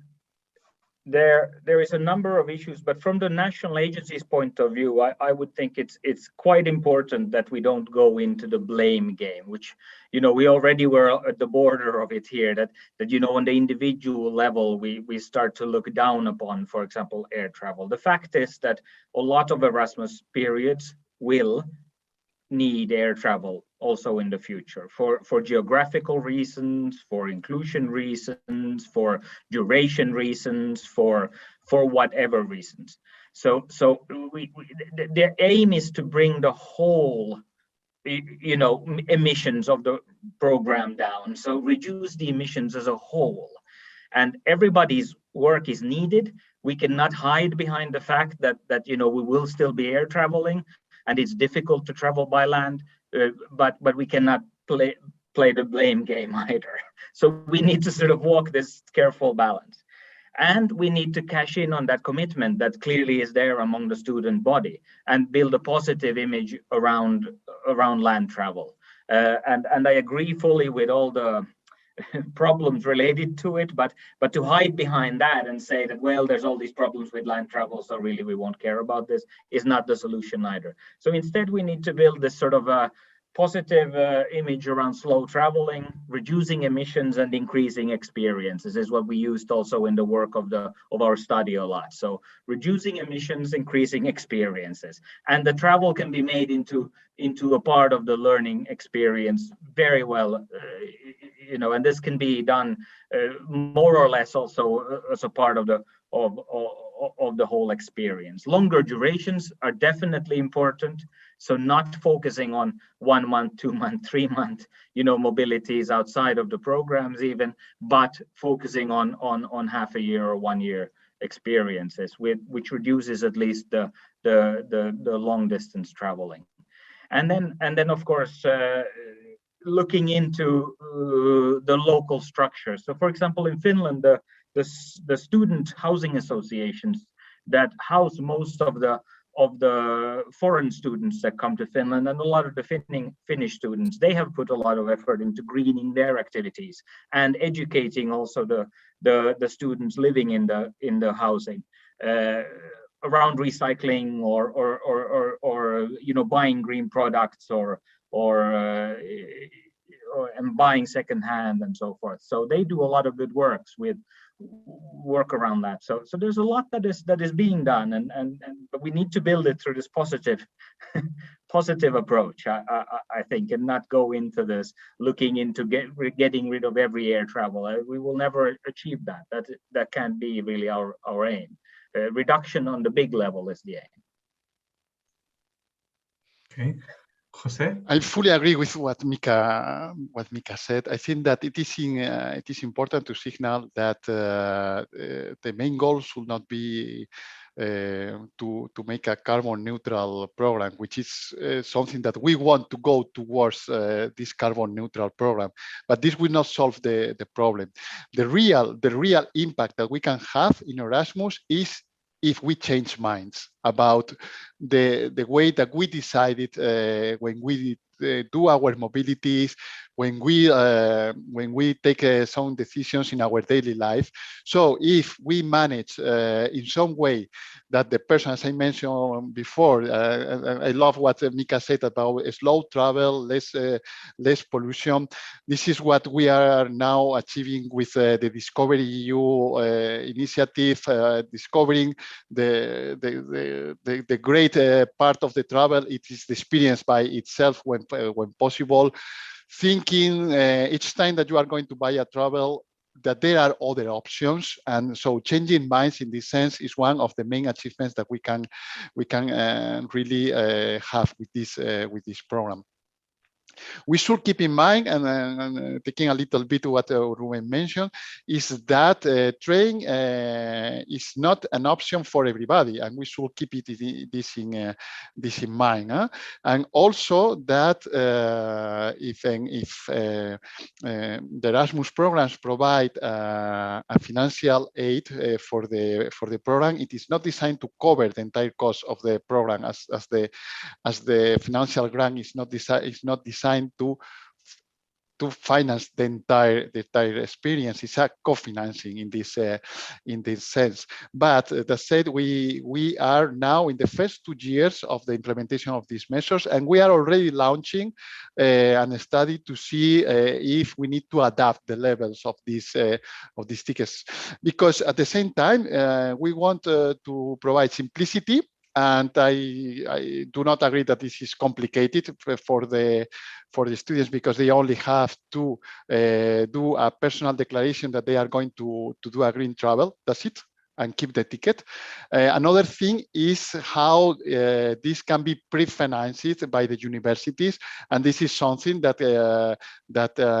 there is a number of issues, but from the national agency's point of view, I would think it's quite important that we don't go into the blame game, which, you know, we already were at the border of it here, that you know, on the individual level, we start to look down upon, for example, air travel. The fact is that a lot of Erasmus periods will need air travel also in the future for geographical reasons, for inclusion reasons, for duration reasons, for whatever reasons. So the aim is to bring the whole, you know, emissions of the program down. So reduce the emissions as a whole, and everybody's work is needed. We cannot hide behind the fact that you know, we will still be air traveling, and it's difficult to travel by land, but we cannot play the blame game either. So we need to sort of walk this careful balance. And we need to cash in on that commitment that clearly is there among the student body and build a positive image around land travel. And I agree fully with all the problems related to it, but to hide behind that and say that, well, there's all these problems with land travel, so really we won't care about this, is not the solution either. So instead we need to build this sort of a positive image around slow traveling, reducing emissions and increasing experiences is what we used also in the work of our study a lot. So reducing emissions, increasing experiences, and the travel can be made into a part of the learning experience very well, you know, and this can be done more or less also as a part of the whole experience. Longer durations are definitely important. So not focusing on 1 month, 2 month, 3 month, you know, mobilities outside of the programs even, but focusing on half a year or 1 year experiences, which reduces at least the long distance traveling. And then of course, looking into the local structure. So for example, in Finland, the student housing associations that house most of the foreign students that come to Finland, and a lot of the Finnish students, they have put a lot of effort into greening their activities and educating also the students living in the housing around recycling or you know, buying green products or and buying secondhand and so forth. So they do a lot of good work around that. So there's a lot that is being done, and but we need to build it through this positive positive approach, I think, and not go into this looking into getting rid of every air travel. We will never achieve that. That can't be really our aim. Reduction on the big level is the aim. Okay. Jose? I fully agree with what Mika said. I think that it is important to signal that the main goal should not be to make a carbon neutral program, which is something that we want to go towards this carbon neutral program. But this will not solve the problem. The real impact that we can have in Erasmus is if we change minds about the way that we decided when we do our mobilities, when we take some decisions in our daily life. So if we manage in some way that the person, as I mentioned before, I love what Mika said about slow travel, less pollution. This is what we are now achieving with the Discovery EU initiative, discovering the great part of the travel. It is the experience by itself when possible. Thinking each time that you are going to buy a travel that there are other options, and so changing minds in this sense is one of the main achievements that we can really have with this program. We should keep in mind, and taking a little bit what Ruben mentioned, is that train is not an option for everybody, and we should keep this in mind. And also that if the Erasmus programs provide a financial aid for the program, it is not designed to cover the entire cost of the program, as the financial grant is not designed to finance the entire experience. It's a co-financing in this sense. But that said, we are now in the first 2 years of the implementation of these measures, and we are already launching a study to see if we need to adapt the levels of these tickets, because at the same time we want to provide simplicity. And I do not agree that this is complicated for the students, because they only have to do a personal declaration that they are going to do a green travel. That's it, and keep the ticket. Another thing is how this can be pre-financed by the universities, and this is something that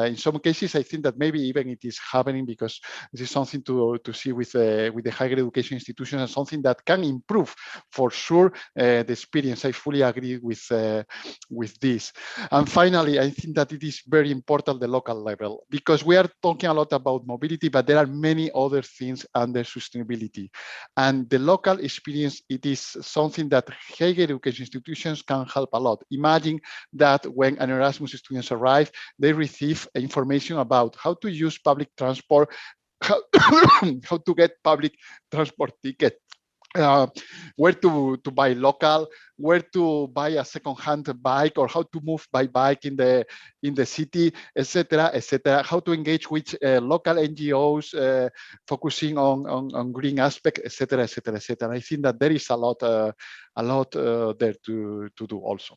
in some cases I think that maybe even it is happening, because this is something to see with the higher education institutions, and something that can improve for sure the experience. I fully agree with this. And finally, I think that it is very important the local level, because we are talking a lot about mobility, but there are many other things under sustainability. And the local experience, it is something that higher education institutions can help a lot. Imagine that when an Erasmus students arrive, they receive information about how to use public transport, how to get public transport ticket, where to buy local, where to buy a second-hand bike, or how to move by bike in the city, etc., etc. How to engage with local NGOs focusing on green aspect, etc., etc., etc. I think that there is a lot there to do also.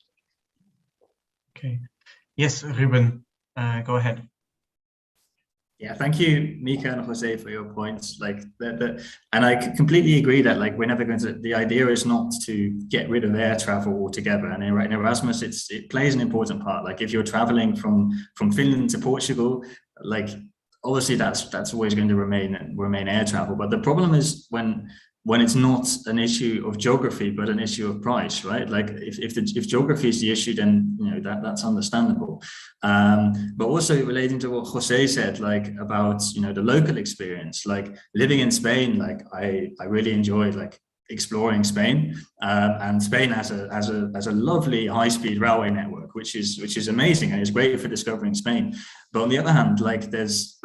Okay. Yes, Ruben, go ahead. Yeah, thank you, Mika and Jose, for your points. Like and I completely agree that like we're never going to. The idea is not to get rid of air travel altogether. And in Erasmus, it plays an important part. Like if you're traveling from Finland to Portugal, like obviously that's always going to remain air travel. But the problem is when it's not an issue of geography, but an issue of price, right? Like if geography is the issue, then that's understandable. But also relating to what Jose said, like about the local experience, like living in Spain, like I really enjoyed like exploring Spain, and Spain has a lovely high-speed railway network, which is amazing and is great for discovering Spain. But on the other hand, like there's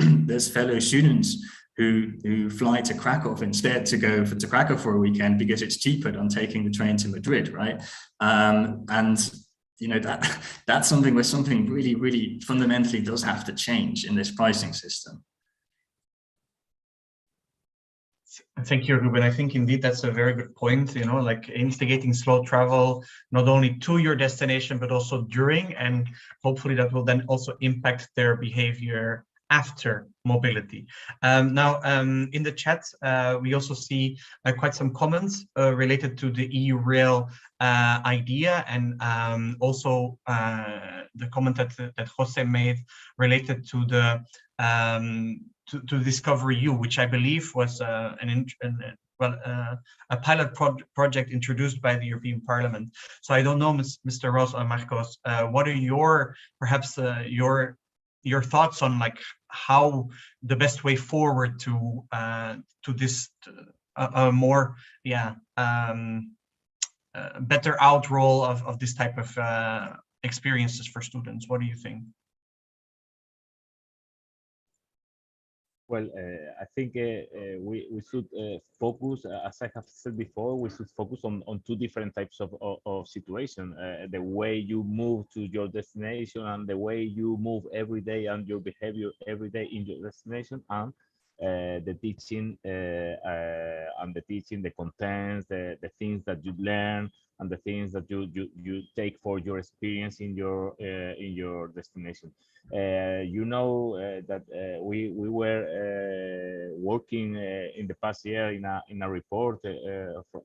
fellow students who fly to Krakow instead to go to Krakow for a weekend because it's cheaper than taking the train to Madrid, right? And that's something where something really, really fundamentally does have to change in this pricing system. Thank you, Ruben. I think indeed that's a very good point, like instigating slow travel, not only to your destination, but also during, and hopefully that will then also impact their behavior after mobility. Now, in the chat, we also see quite some comments related to the EU Rail idea, and also the comment that Jose made related to the to Discovery EU, which I believe was a pilot project introduced by the European Parliament. So I don't know, Mr. Ross or Marcos, what are perhaps your thoughts on like how the best way forward to this more better outroll of this type of experiences for students? What do you think? Well, I think we should focus, as I have said before, we should focus on two different types of situation. The way you move to your destination and the way you move every day and your behavior every day in your destination, and the teaching the contents, the things that you learn, and the things that you take for your experience in your destination. You know that we were working in the past year in a report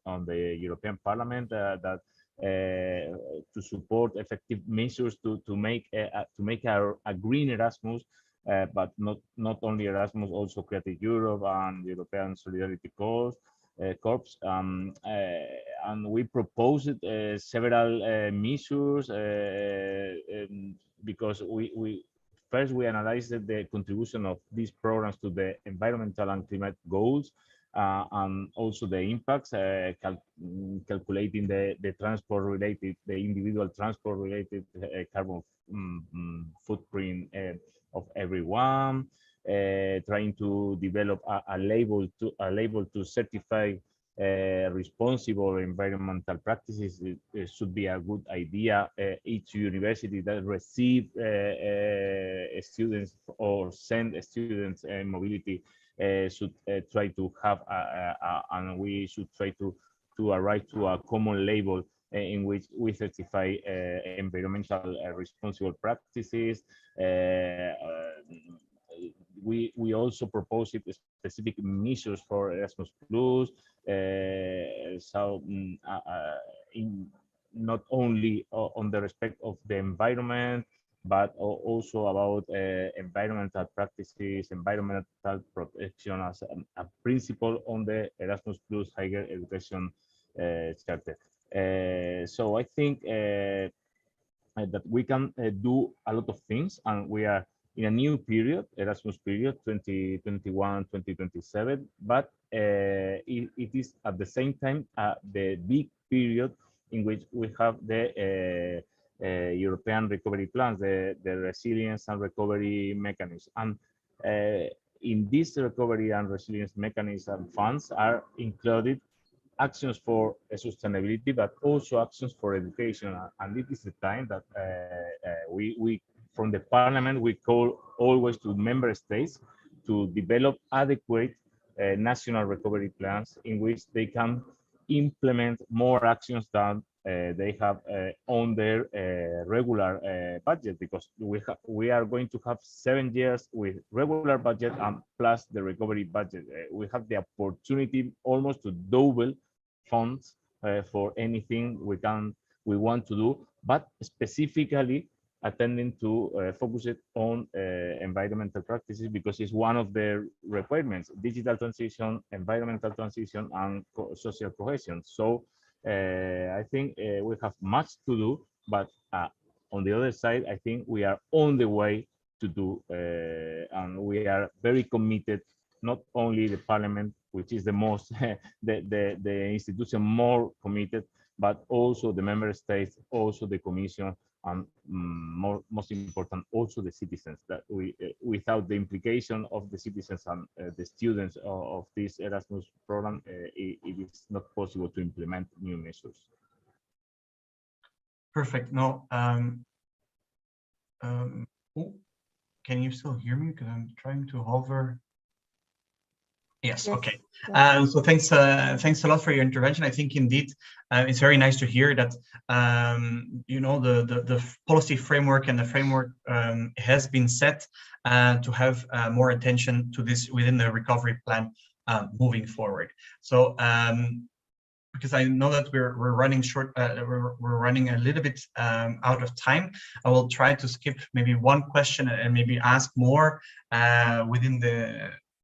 on the European Parliament that to support effective measures to make a green Erasmus, but not only Erasmus, also Creative Europe and European Solidarity Corps. And we proposed several measures because first we analyzed the contribution of these programs to the environmental and climate goals, and also the impacts, calculating the transport related, the individual transport related carbon footprint of everyone. Trying to develop a label to certify responsible environmental practices. It should be a good idea. Each university that receive students or send students in mobility should try to have and we should try to arrive to a common label in which we certify environmental responsible practices. We also proposed specific measures for Erasmus Plus, in not only on the respect of the environment, but also about environmental practices, environmental protection as a principle on the Erasmus Plus higher education charter. So I think that we can do a lot of things, and we are in a new period, Erasmus period 2021-2027, but it is at the same time the big period in which we have the European recovery plans, the resilience and recovery mechanism. And in this recovery and resilience mechanism funds are included actions for sustainability, but also actions for education. And it is the time that we from the Parliament, we call always to member states to develop adequate national recovery plans in which they can implement more actions than they have on their regular budget, because we are going to have 7 years with regular budget and plus the recovery budget. We have the opportunity almost to double funds for anything we want to do, but specifically attending to focus it on environmental practices, because it's one of the requirements: digital transition, environmental transition, and social cohesion. So I think we have much to do, but on the other side, I think we are on the way to do, and we are very committed, not only the Parliament, which is the most, the institution more committed, but also the member states, also the Commission, and most important, also the citizens. That we, without the implication of the citizens and the students of this Erasmus program, it is not possible to implement new measures. Perfect. No. Oh, can you still hear me? Because I'm trying to hover. Yes. Okay. So thanks a lot for your intervention. I think indeed it's very nice to hear that you know, the policy framework and the framework has been set to have more attention to this within the recovery plan moving forward. So because I know that we're running short, we're running a little bit out of time, I will try to skip maybe one question and maybe ask more within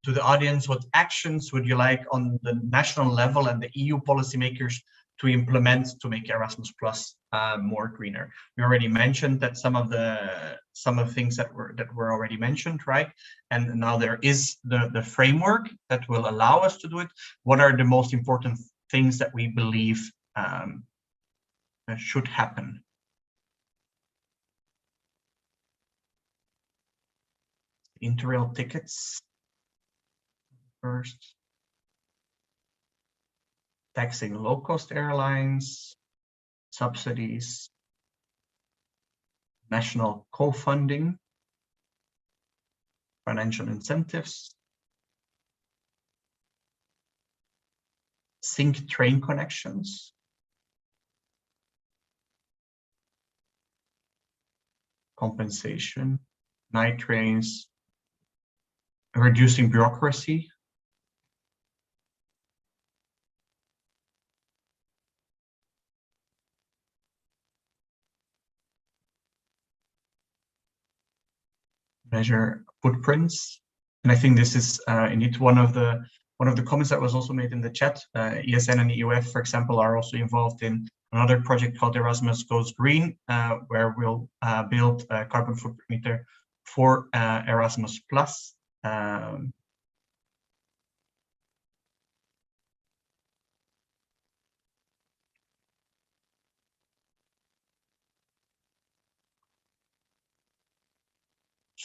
to the audience. What actions would you like on the national level and the EU policymakers to implement to make Erasmus Plus more greener? We already mentioned that some of the things that were already mentioned, right? And now there is the framework that will allow us to do it. What are the most important things that we believe should happen? Interrail tickets. first. Taxing low-cost airlines, subsidies, national co-funding, financial incentives, sync train connections, compensation, night trains, reducing bureaucracy, measure footprints. And I think this is indeed one of the comments that was also made in the chat. ESN and EUF, for example, are also involved in another project called Erasmus Goes Green, where we'll build a carbon footprint meter for Erasmus Plus.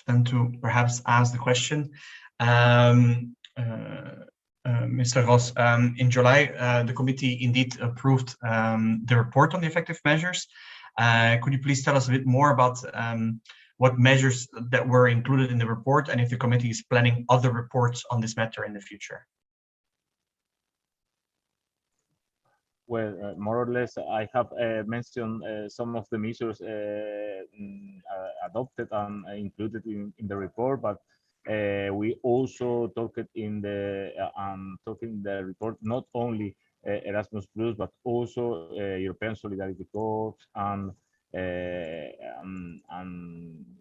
Then to perhaps ask the question, Mr. Ross, in July, the committee indeed approved the report on the effective measures. Could you please tell us a bit more about what measures that were included in the report, and if the committee is planning other reports on this matter in the future? Well, more or less, I have mentioned some of the measures adopted and included in the report, but we also talked in the report not only Erasmus Plus, but also European Solidarity Corps and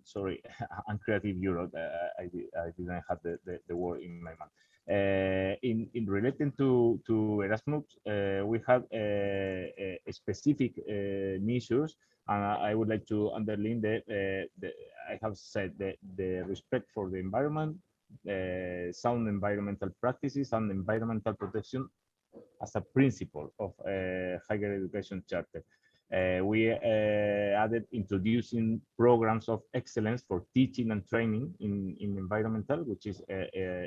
sorry, and Creative Europe. I didn't have the word in my mind. In relating to Erasmus, we have specific measures, and I would like to underline that I have said that the respect for the environment, sound environmental practices, and environmental protection as a principle of higher education charter. We added introducing programs of excellence for teaching and training in environmental, which is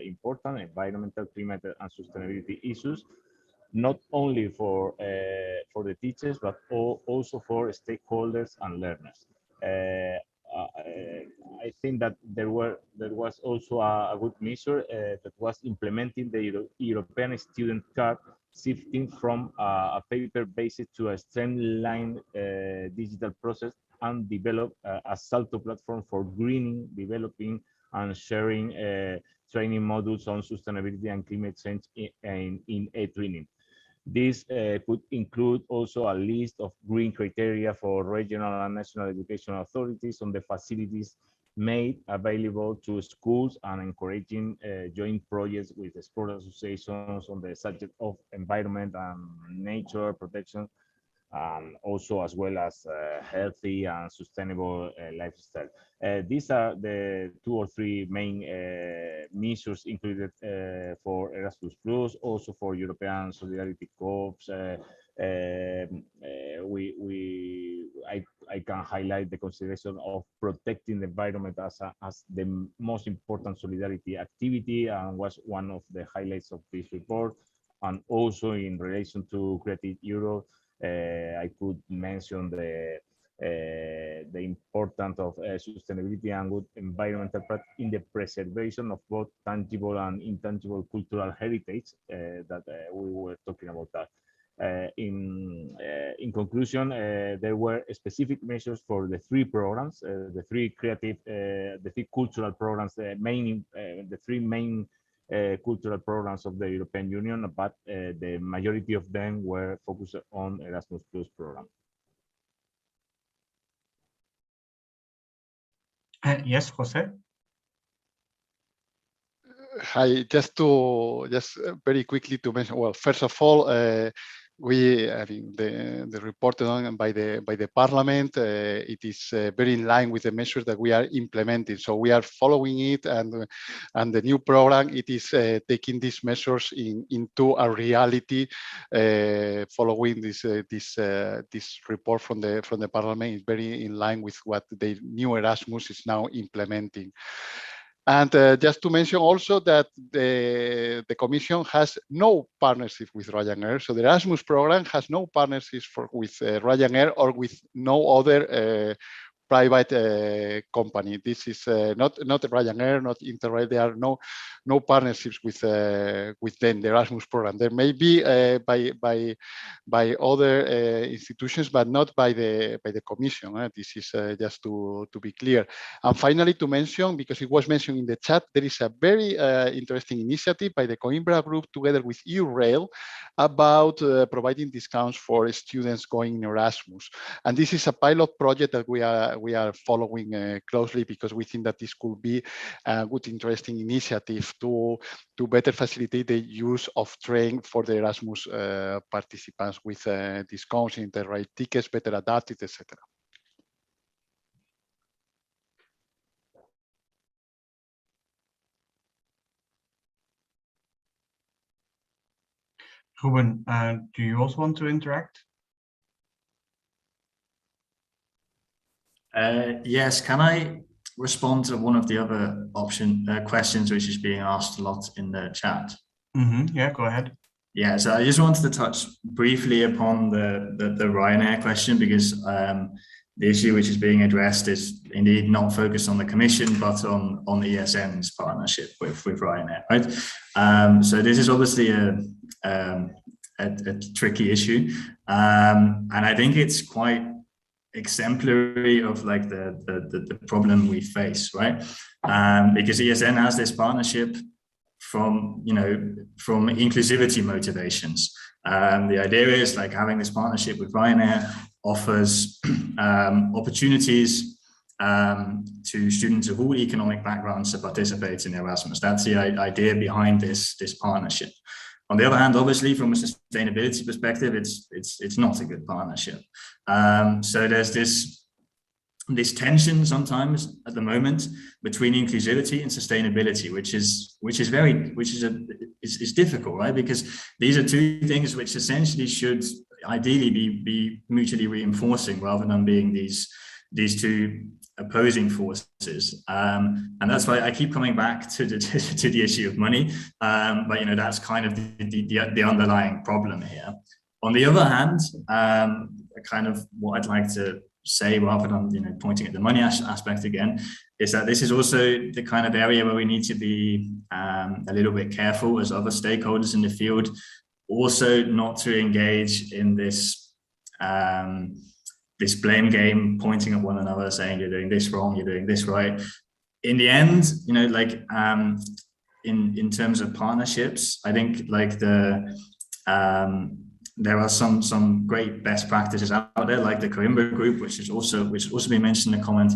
important, environmental, climate, and sustainability issues, not only for the teachers, but also for stakeholders and learners. I think that there was also a good measure that was implementing the European student card, shifting from a paper basis to a streamlined digital process, and develop a Salto platform for greening, developing and sharing training modules on sustainability and climate change in e-training. This could include also a list of green criteria for regional and national education authorities on the facilities made available to schools, and encouraging joint projects with sport associations on the subject of environment and nature protection, also as well as healthy and sustainable lifestyle. These are the 2 or 3 main measures included for Erasmus Plus, also for European Solidarity Corps. I can highlight the consideration of protecting the environment as the most important solidarity activity, and was one of the highlights of this report. And also in relation to Creative Europe, I could mention the importance of sustainability and good environmental practice in the preservation of both tangible and intangible cultural heritage that we were talking about that. In conclusion, there were specific measures for the 3 programs, the 3 creative, the 3 cultural programs, the 3 main cultural programs of the European Union, but the majority of them were focused on Erasmus Plus program. Yes, Jose. Hi, just very quickly to mention. Well, first of all, I mean, the report done by the Parliament, it is very in line with the measures that we are implementing. So we are following it, and the new program, it is taking these measures into a reality. Following this report from the Parliament is very in line with what the new Erasmus is now implementing. And just to mention also that the Commission has no partnership with Ryanair. So the Erasmus program has no partnerships with Ryanair or with no other private company. This is not Ryanair, not Interrail. There are no partnerships with them. The Erasmus program. There may be by other institutions, but not by the Commission. This is just to be clear. And finally, to mention, because it was mentioned in the chat, there is a very interesting initiative by the Coimbra Group together with Eurail about providing discounts for students going in Erasmus. And this is a pilot project that we are following closely, because we think that this could be a good, interesting initiative to better facilitate the use of train for the Erasmus participants with discounts in the right tickets, better adapted, etc. Ruben, do you also want to interact? Yes, can I respond to one of the other questions which is being asked a lot in the chat? Yeah, go ahead. Yeah, so I just wanted to touch briefly upon the Ryanair question, because the issue which is being addressed is indeed not focused on the Commission, but on ESN's partnership with Ryanair, right? So this is obviously a tricky issue, and I think it's quite exemplary of like the problem we face, right? Because ESN has this partnership from inclusivity motivations. The idea is like having this partnership with Ryanair offers opportunities to students of all economic backgrounds to participate in Erasmus. That's the idea behind this partnership. On the other hand, obviously, from a sustainability perspective, it's not a good partnership. So there's this tension sometimes at the moment between inclusivity and sustainability, which is difficult, right? Because these are two things which essentially should ideally be mutually reinforcing, rather than being these two opposing forces, and that's why I keep coming back to the issue of money. But that's kind of the underlying problem here. On the other hand, kind of what I'd like to say, rather than pointing at the money aspect again, is that this is also the kind of area where we need to be a little bit careful as other stakeholders in the field, also not to engage in this blame game, pointing at one another, saying you're doing this wrong, you're doing this right. In the end, in terms of partnerships, I think like there are some great best practices out there, like the Coimbra Group, which has also been mentioned in the comment,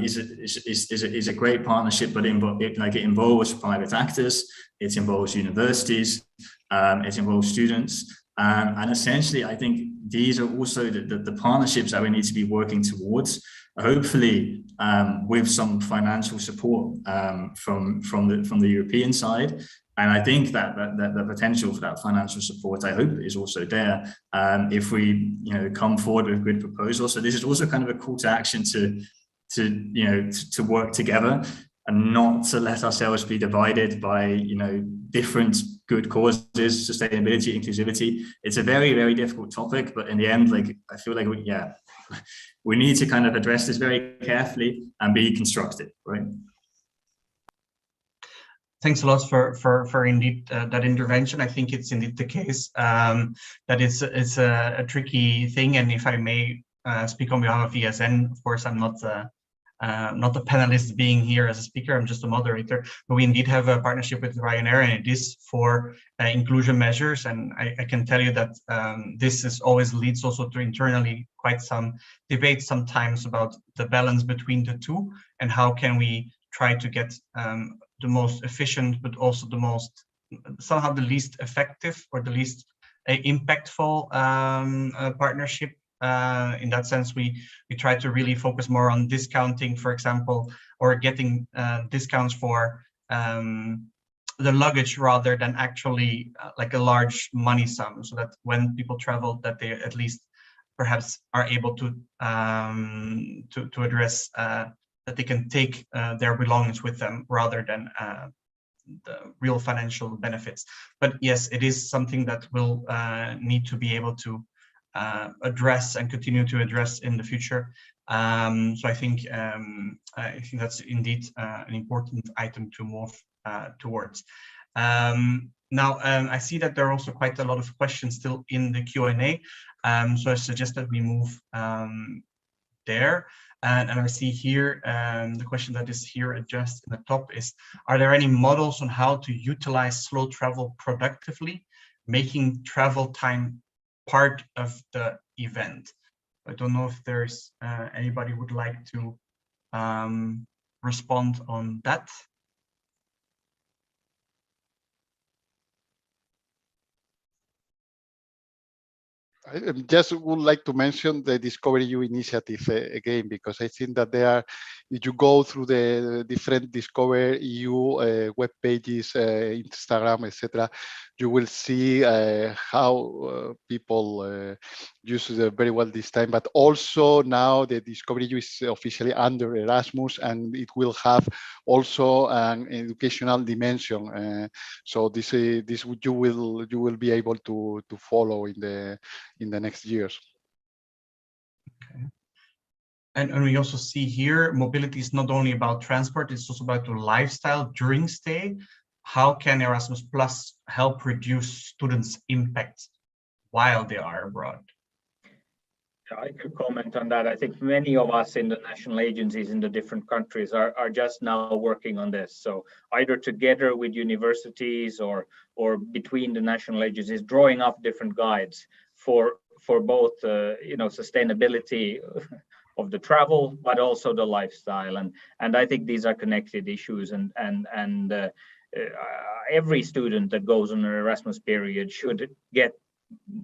is a great partnership, but it involves private actors, it involves universities, it involves students. And essentially, I think these are also the partnerships that we need to be working towards, hopefully with some financial support from the European side. And I think that the potential for that financial support, I hope, is also there if we come forward with good proposals. So this is also kind of a call to action to work together and not to let ourselves be divided by different good causes, sustainability, inclusivity. It's a very, very difficult topic, but in the end, I feel like we need to kind of address this very carefully and be constructive, right? Thanks a lot for indeed that intervention. I think it's indeed the case that it's a tricky thing. And if I may speak on behalf of ESN, of course, I'm not a panelist being here as a speaker, I'm just a moderator, but we indeed have a partnership with Ryanair, and it is for inclusion measures. And I can tell you that this always leads also to internally quite some debate sometimes about the balance between the two, and how can we try to get the most efficient, but also the most, somehow the least effective or the least impactful partnership. In that sense, we try to really focus more on discounting, for example, or getting discounts for the luggage rather than actually like a large money sum, so that when people travel, that they at least perhaps are able to address that they can take their belongings with them rather than the real financial benefits. But yes, it is something that will need to be able to address and continue to address in the future. So I think that's indeed an important item to move towards. Now, I see that there are also quite a lot of questions still in the Q&A. So I suggest that we move there. And I see here, the question that is here addressed in the top is, are there any models on how to utilize slow travel productively, making travel time part of the event? I don't know if there's anybody would like to respond on that. I just would like to mention the Discover EU initiative again, because I think that there are, if you go through the different Discover EU web pages, Instagram, etc., you will see how people use very well this time. But also now the Discover EU is officially under Erasmus, and it will have also an educational dimension. So this you will be able to follow in the next years. Okay. And we also see here, mobility is not only about transport, it's also about the lifestyle during stay. How can Erasmus Plus help reduce students' impact while they are abroad? I could comment on that. I think many of us in the national agencies in the different countries are just now working on this. So either together with universities or between the national agencies, drawing up different guides for both sustainability of the travel, but also the lifestyle. And I think these are connected issues, and every student that goes on an Erasmus period should get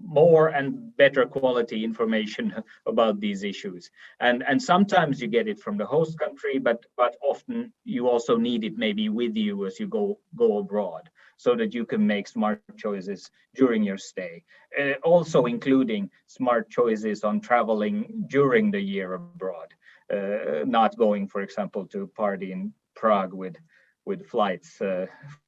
more and better quality information about these issues. And sometimes you get it from the host country, but often you also need it maybe with you as you go abroad, so that you can make smart choices during your stay. Also including smart choices on traveling during the year abroad, not going, for example, to party in Prague with flights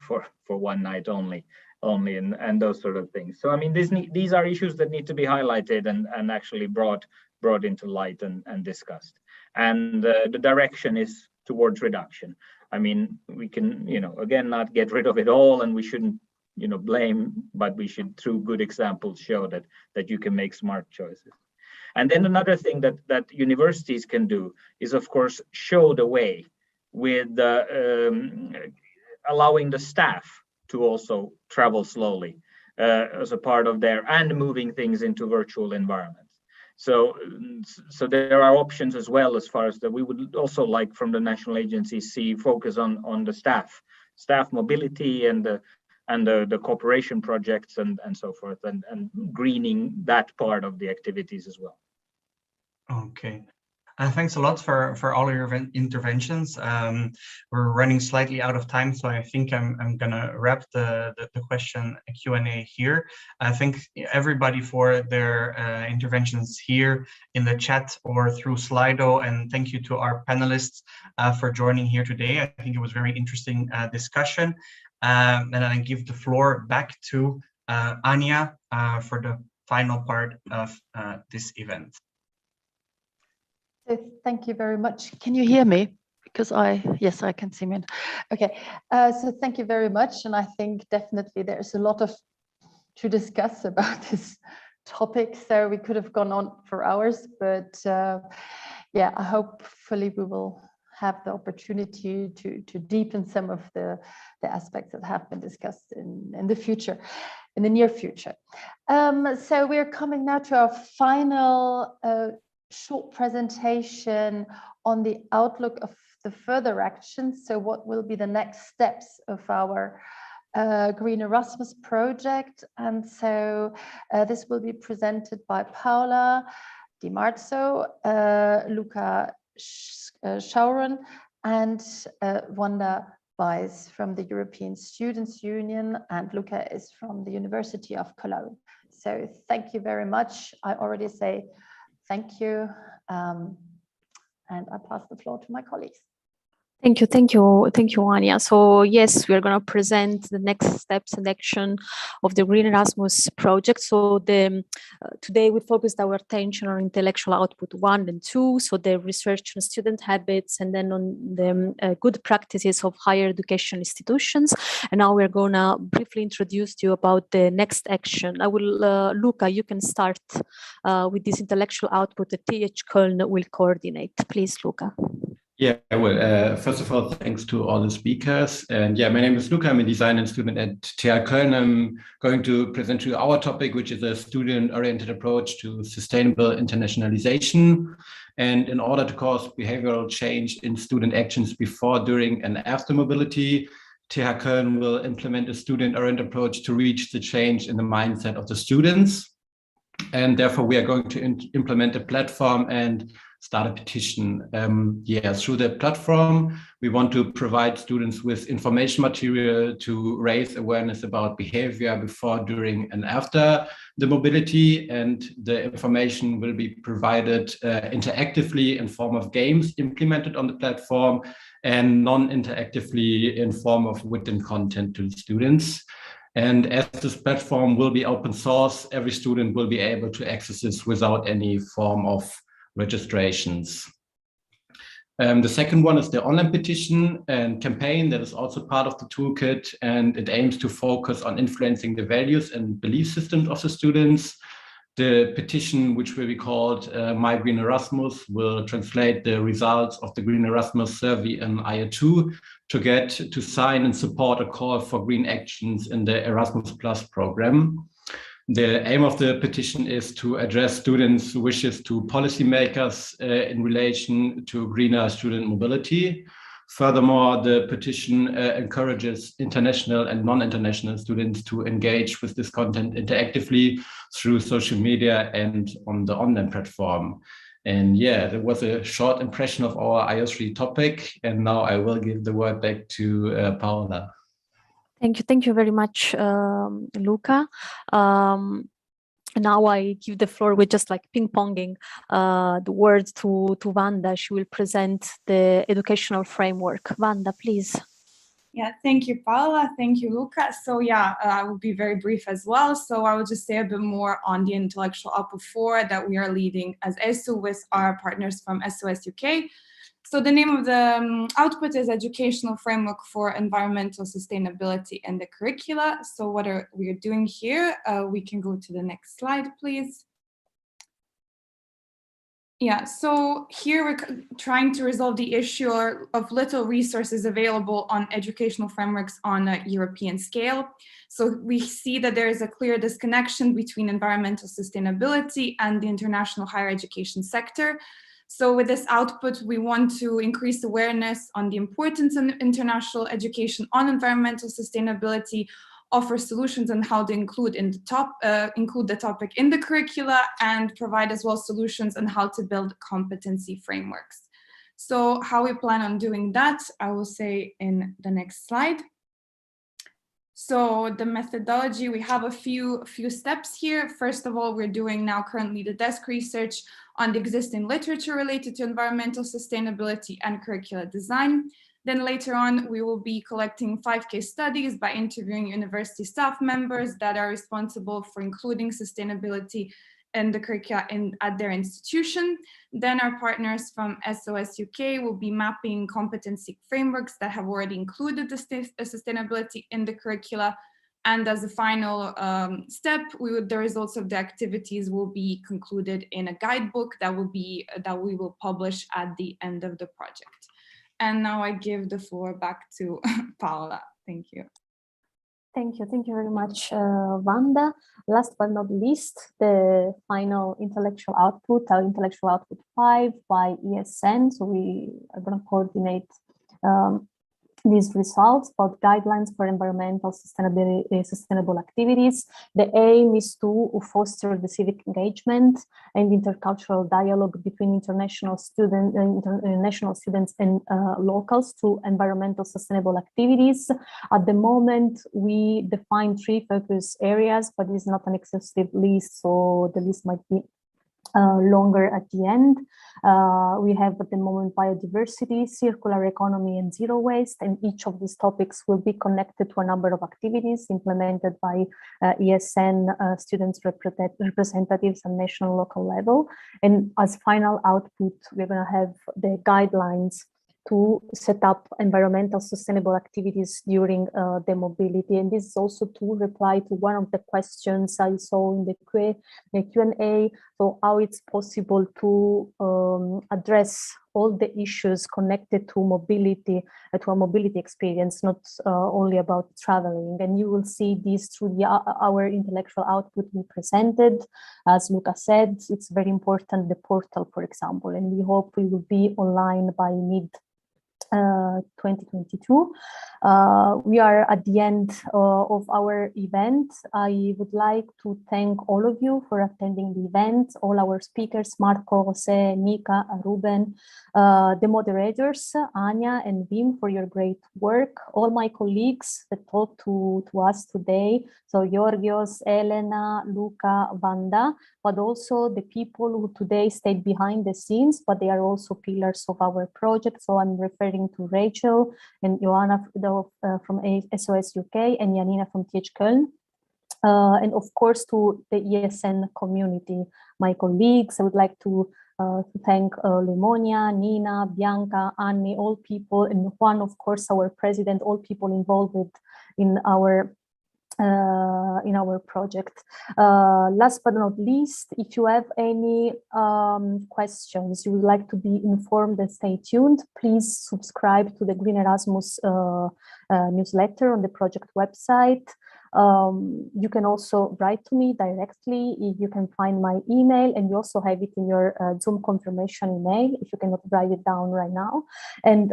for one night only, and those sort of things. So I mean, these are issues that need to be highlighted and actually brought into light and discussed. And the direction is towards reduction. I mean, we can, again, not get rid of it all, and we shouldn't, blame, but we should, through good examples, show that you can make smart choices. And then another thing that universities can do is, of course, show the way with allowing the staff to also travel slowly as a part of their, and moving things into virtual environments. So there are options as well, as far as that we would also like from the national agencies see focus on the staff mobility and the cooperation projects and so forth, and greening that part of the activities as well. Okay. Thanks a lot for all your interventions. We're running slightly out of time, so I think I'm gonna wrap the question Q&A here. I thank everybody for their interventions here in the chat or through Slido, and thank you to our panelists for joining here today. I think it was a very interesting discussion. And I give the floor back to Anya for the final part of this event. So thank you very much. Can you hear me? Because yes, I can see me. Okay, so thank you very much. And I think definitely there's a lot to discuss about this topic. So we could have gone on for hours, but yeah, hopefully we will have the opportunity to deepen some of the aspects that have been discussed in the future, in the near future. So we're coming now to our final short presentation on the outlook of the further actions. So what will be the next steps of our Green Erasmus project? And so this will be presented by Paula Di Marzo, Luca Schauren, and Wanda Weiss from the European Students' Union, and Luca is from the University of Cologne. So thank you very much. I already say thank you, and And I pass the floor to my colleagues. Thank you, Anya. So yes, we are going to present the next steps and action of the Green Erasmus project. So today we focused our attention on intellectual output 1 and 2, so the research on student habits, and then on the good practices of higher education institutions. And now we're going to briefly introduce to you about the next action. I will, Luca, you can start with this intellectual output that TH Köln will coordinate. Please, Luca. Yeah, well, first of all, thanks to all the speakers. And yeah, my name is Luca. I'm a design student at TH Köln. I'm going to present to you our topic, which is a student-oriented approach to sustainable internationalization. And in order to cause behavioral change in student actions before, during, and after mobility, TH Köln will implement a student-oriented approach to reach the change in the mindset of the students. And therefore, we are going to implement a platform and start a petition. Through the platform, we want to provide students with information material to raise awareness about behavior before, during, and after the mobility. And the information will be provided interactively in form of games implemented on the platform, and non-interactively in form of written content to the students. And as this platform will be open source, every student will be able to access this without any form of registrations. The second one is the online petition and campaign that is also part of the toolkit, and it aims to focus on influencing the values and belief systems of the students. The petition, which will be called My Green Erasmus, will translate the results of the Green Erasmus survey in IO2 to get to sign and support a call for green actions in the Erasmus Plus program. The aim of the petition is to address students' wishes to policymakers in relation to greener student mobility. Furthermore, the petition encourages international and non-international students to engage with this content interactively through social media and on the online platform. And yeah, that was a short impression of our IO3 topic. And now I will give the word back to Paola. Thank you very much, Luca. Now I give the floor with just like ping-ponging the words to Wanda. She will present the educational framework. Wanda, please. Yeah, thank you, Paola. Thank you, Luca. So yeah, I will be very brief as well. So I will just say a bit more on the intellectual output 4 that we are leading as ESU with our partners from SOS UK. So the name of the output is Educational Framework for Environmental Sustainability and the Curricula. So what are we doing here? We can go to the next slide, please. Yeah, so here we're trying to resolve the issue of little resources available on educational frameworks on a European scale. So we see that there is a clear disconnection between environmental sustainability and the international higher education sector. So with this output, we want to increase awareness on the importance of international education on environmental sustainability, offer solutions on how to include the topic in the curricula, and provide as well solutions on how to build competency frameworks. So how we plan on doing that, I will say in the next slide. So the methodology, we have a few steps here. First of all, we're doing now currently the desk research on the existing literature related to environmental sustainability and curricula design. Then later on, we will be collecting 5 case studies by interviewing university staff members that are responsible for including sustainability in the curricula at their institution. Then our partners from SOS UK will be mapping competency frameworks that have already included the sustainability in the curricula. And as a final step, the results of the activities will be concluded in a guidebook that we will publish at the end of the project. And now I give the floor back to Paola. Thank you. Thank you very much, Wanda. Last but not least, the final intellectual output, our intellectual output 5 by ESN. So we are going to coordinate these results about guidelines for environmental sustainable activities. The aim is to foster the civic engagement and intercultural dialogue between international students and locals to environmental sustainable activities. At the moment, we define 3 focus areas, but it's not an exhaustive list, so the list might be longer at the end. We have at the moment biodiversity, circular economy, and zero waste, and each of these topics will be connected to a number of activities implemented by ESN students representatives at national local level. And as final output, we're going to have the guidelines to set up environmental sustainable activities during the mobility. And this is also to reply to one of the questions I saw in the Q&A, so how it's possible to address all the issues connected to mobility, to a mobility experience, not only about traveling. And you will see this through our intellectual output we presented. As Luca said, it's very important, the portal, for example, and we hope we will be online by mid 2022. We are at the end of our event. I would like to thank all of you for attending the event, all our speakers, Marco, Jose, Nika, Ruben, the moderators, Anya and Wim, for your great work, all my colleagues that talked to us today, so Georgios, Elena, Luca, Vanda, but also the people who today stayed behind the scenes, but they are also pillars of our project. So I'm referring to Rachel and Joanna from SOS UK and Janina from TH Köln. And of course to the ESN community, my colleagues. I would like to thank Limonia, Nina, Bianca, Annie, all people, and Juan, of course, our president, all people involved in our project. Last but not least, if you have any questions, you would like to be informed and stay tuned, please subscribe to the Green Erasmus newsletter on the project website. You can also write to me directly. You can find my email, and you also have it in your Zoom confirmation email if you cannot write it down right now. And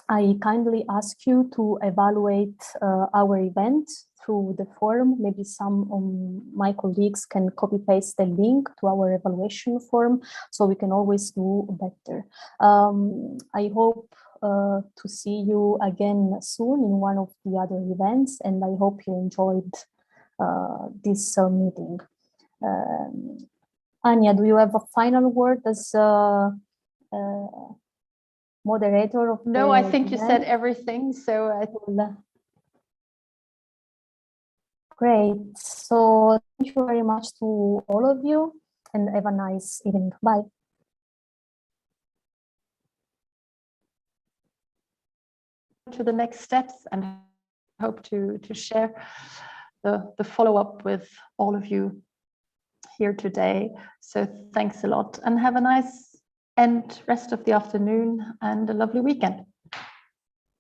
I kindly ask you to evaluate our event through the forum. Maybe some of my colleagues can copy paste the link to our evaluation form so we can always do better. I hope to see you again soon in one of the other events, and I hope you enjoyed this meeting. Anya, do you have a final word as moderator of No, I think you said everything, so I will. Great. So thank you very much to all of you, and have a nice evening. Bye. To the next steps, and hope to share the follow-up with all of you here today. So thanks a lot, and have a nice rest of the afternoon and a lovely weekend.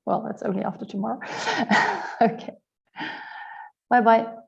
Well, that's only after tomorrow. Okay. Bye-bye.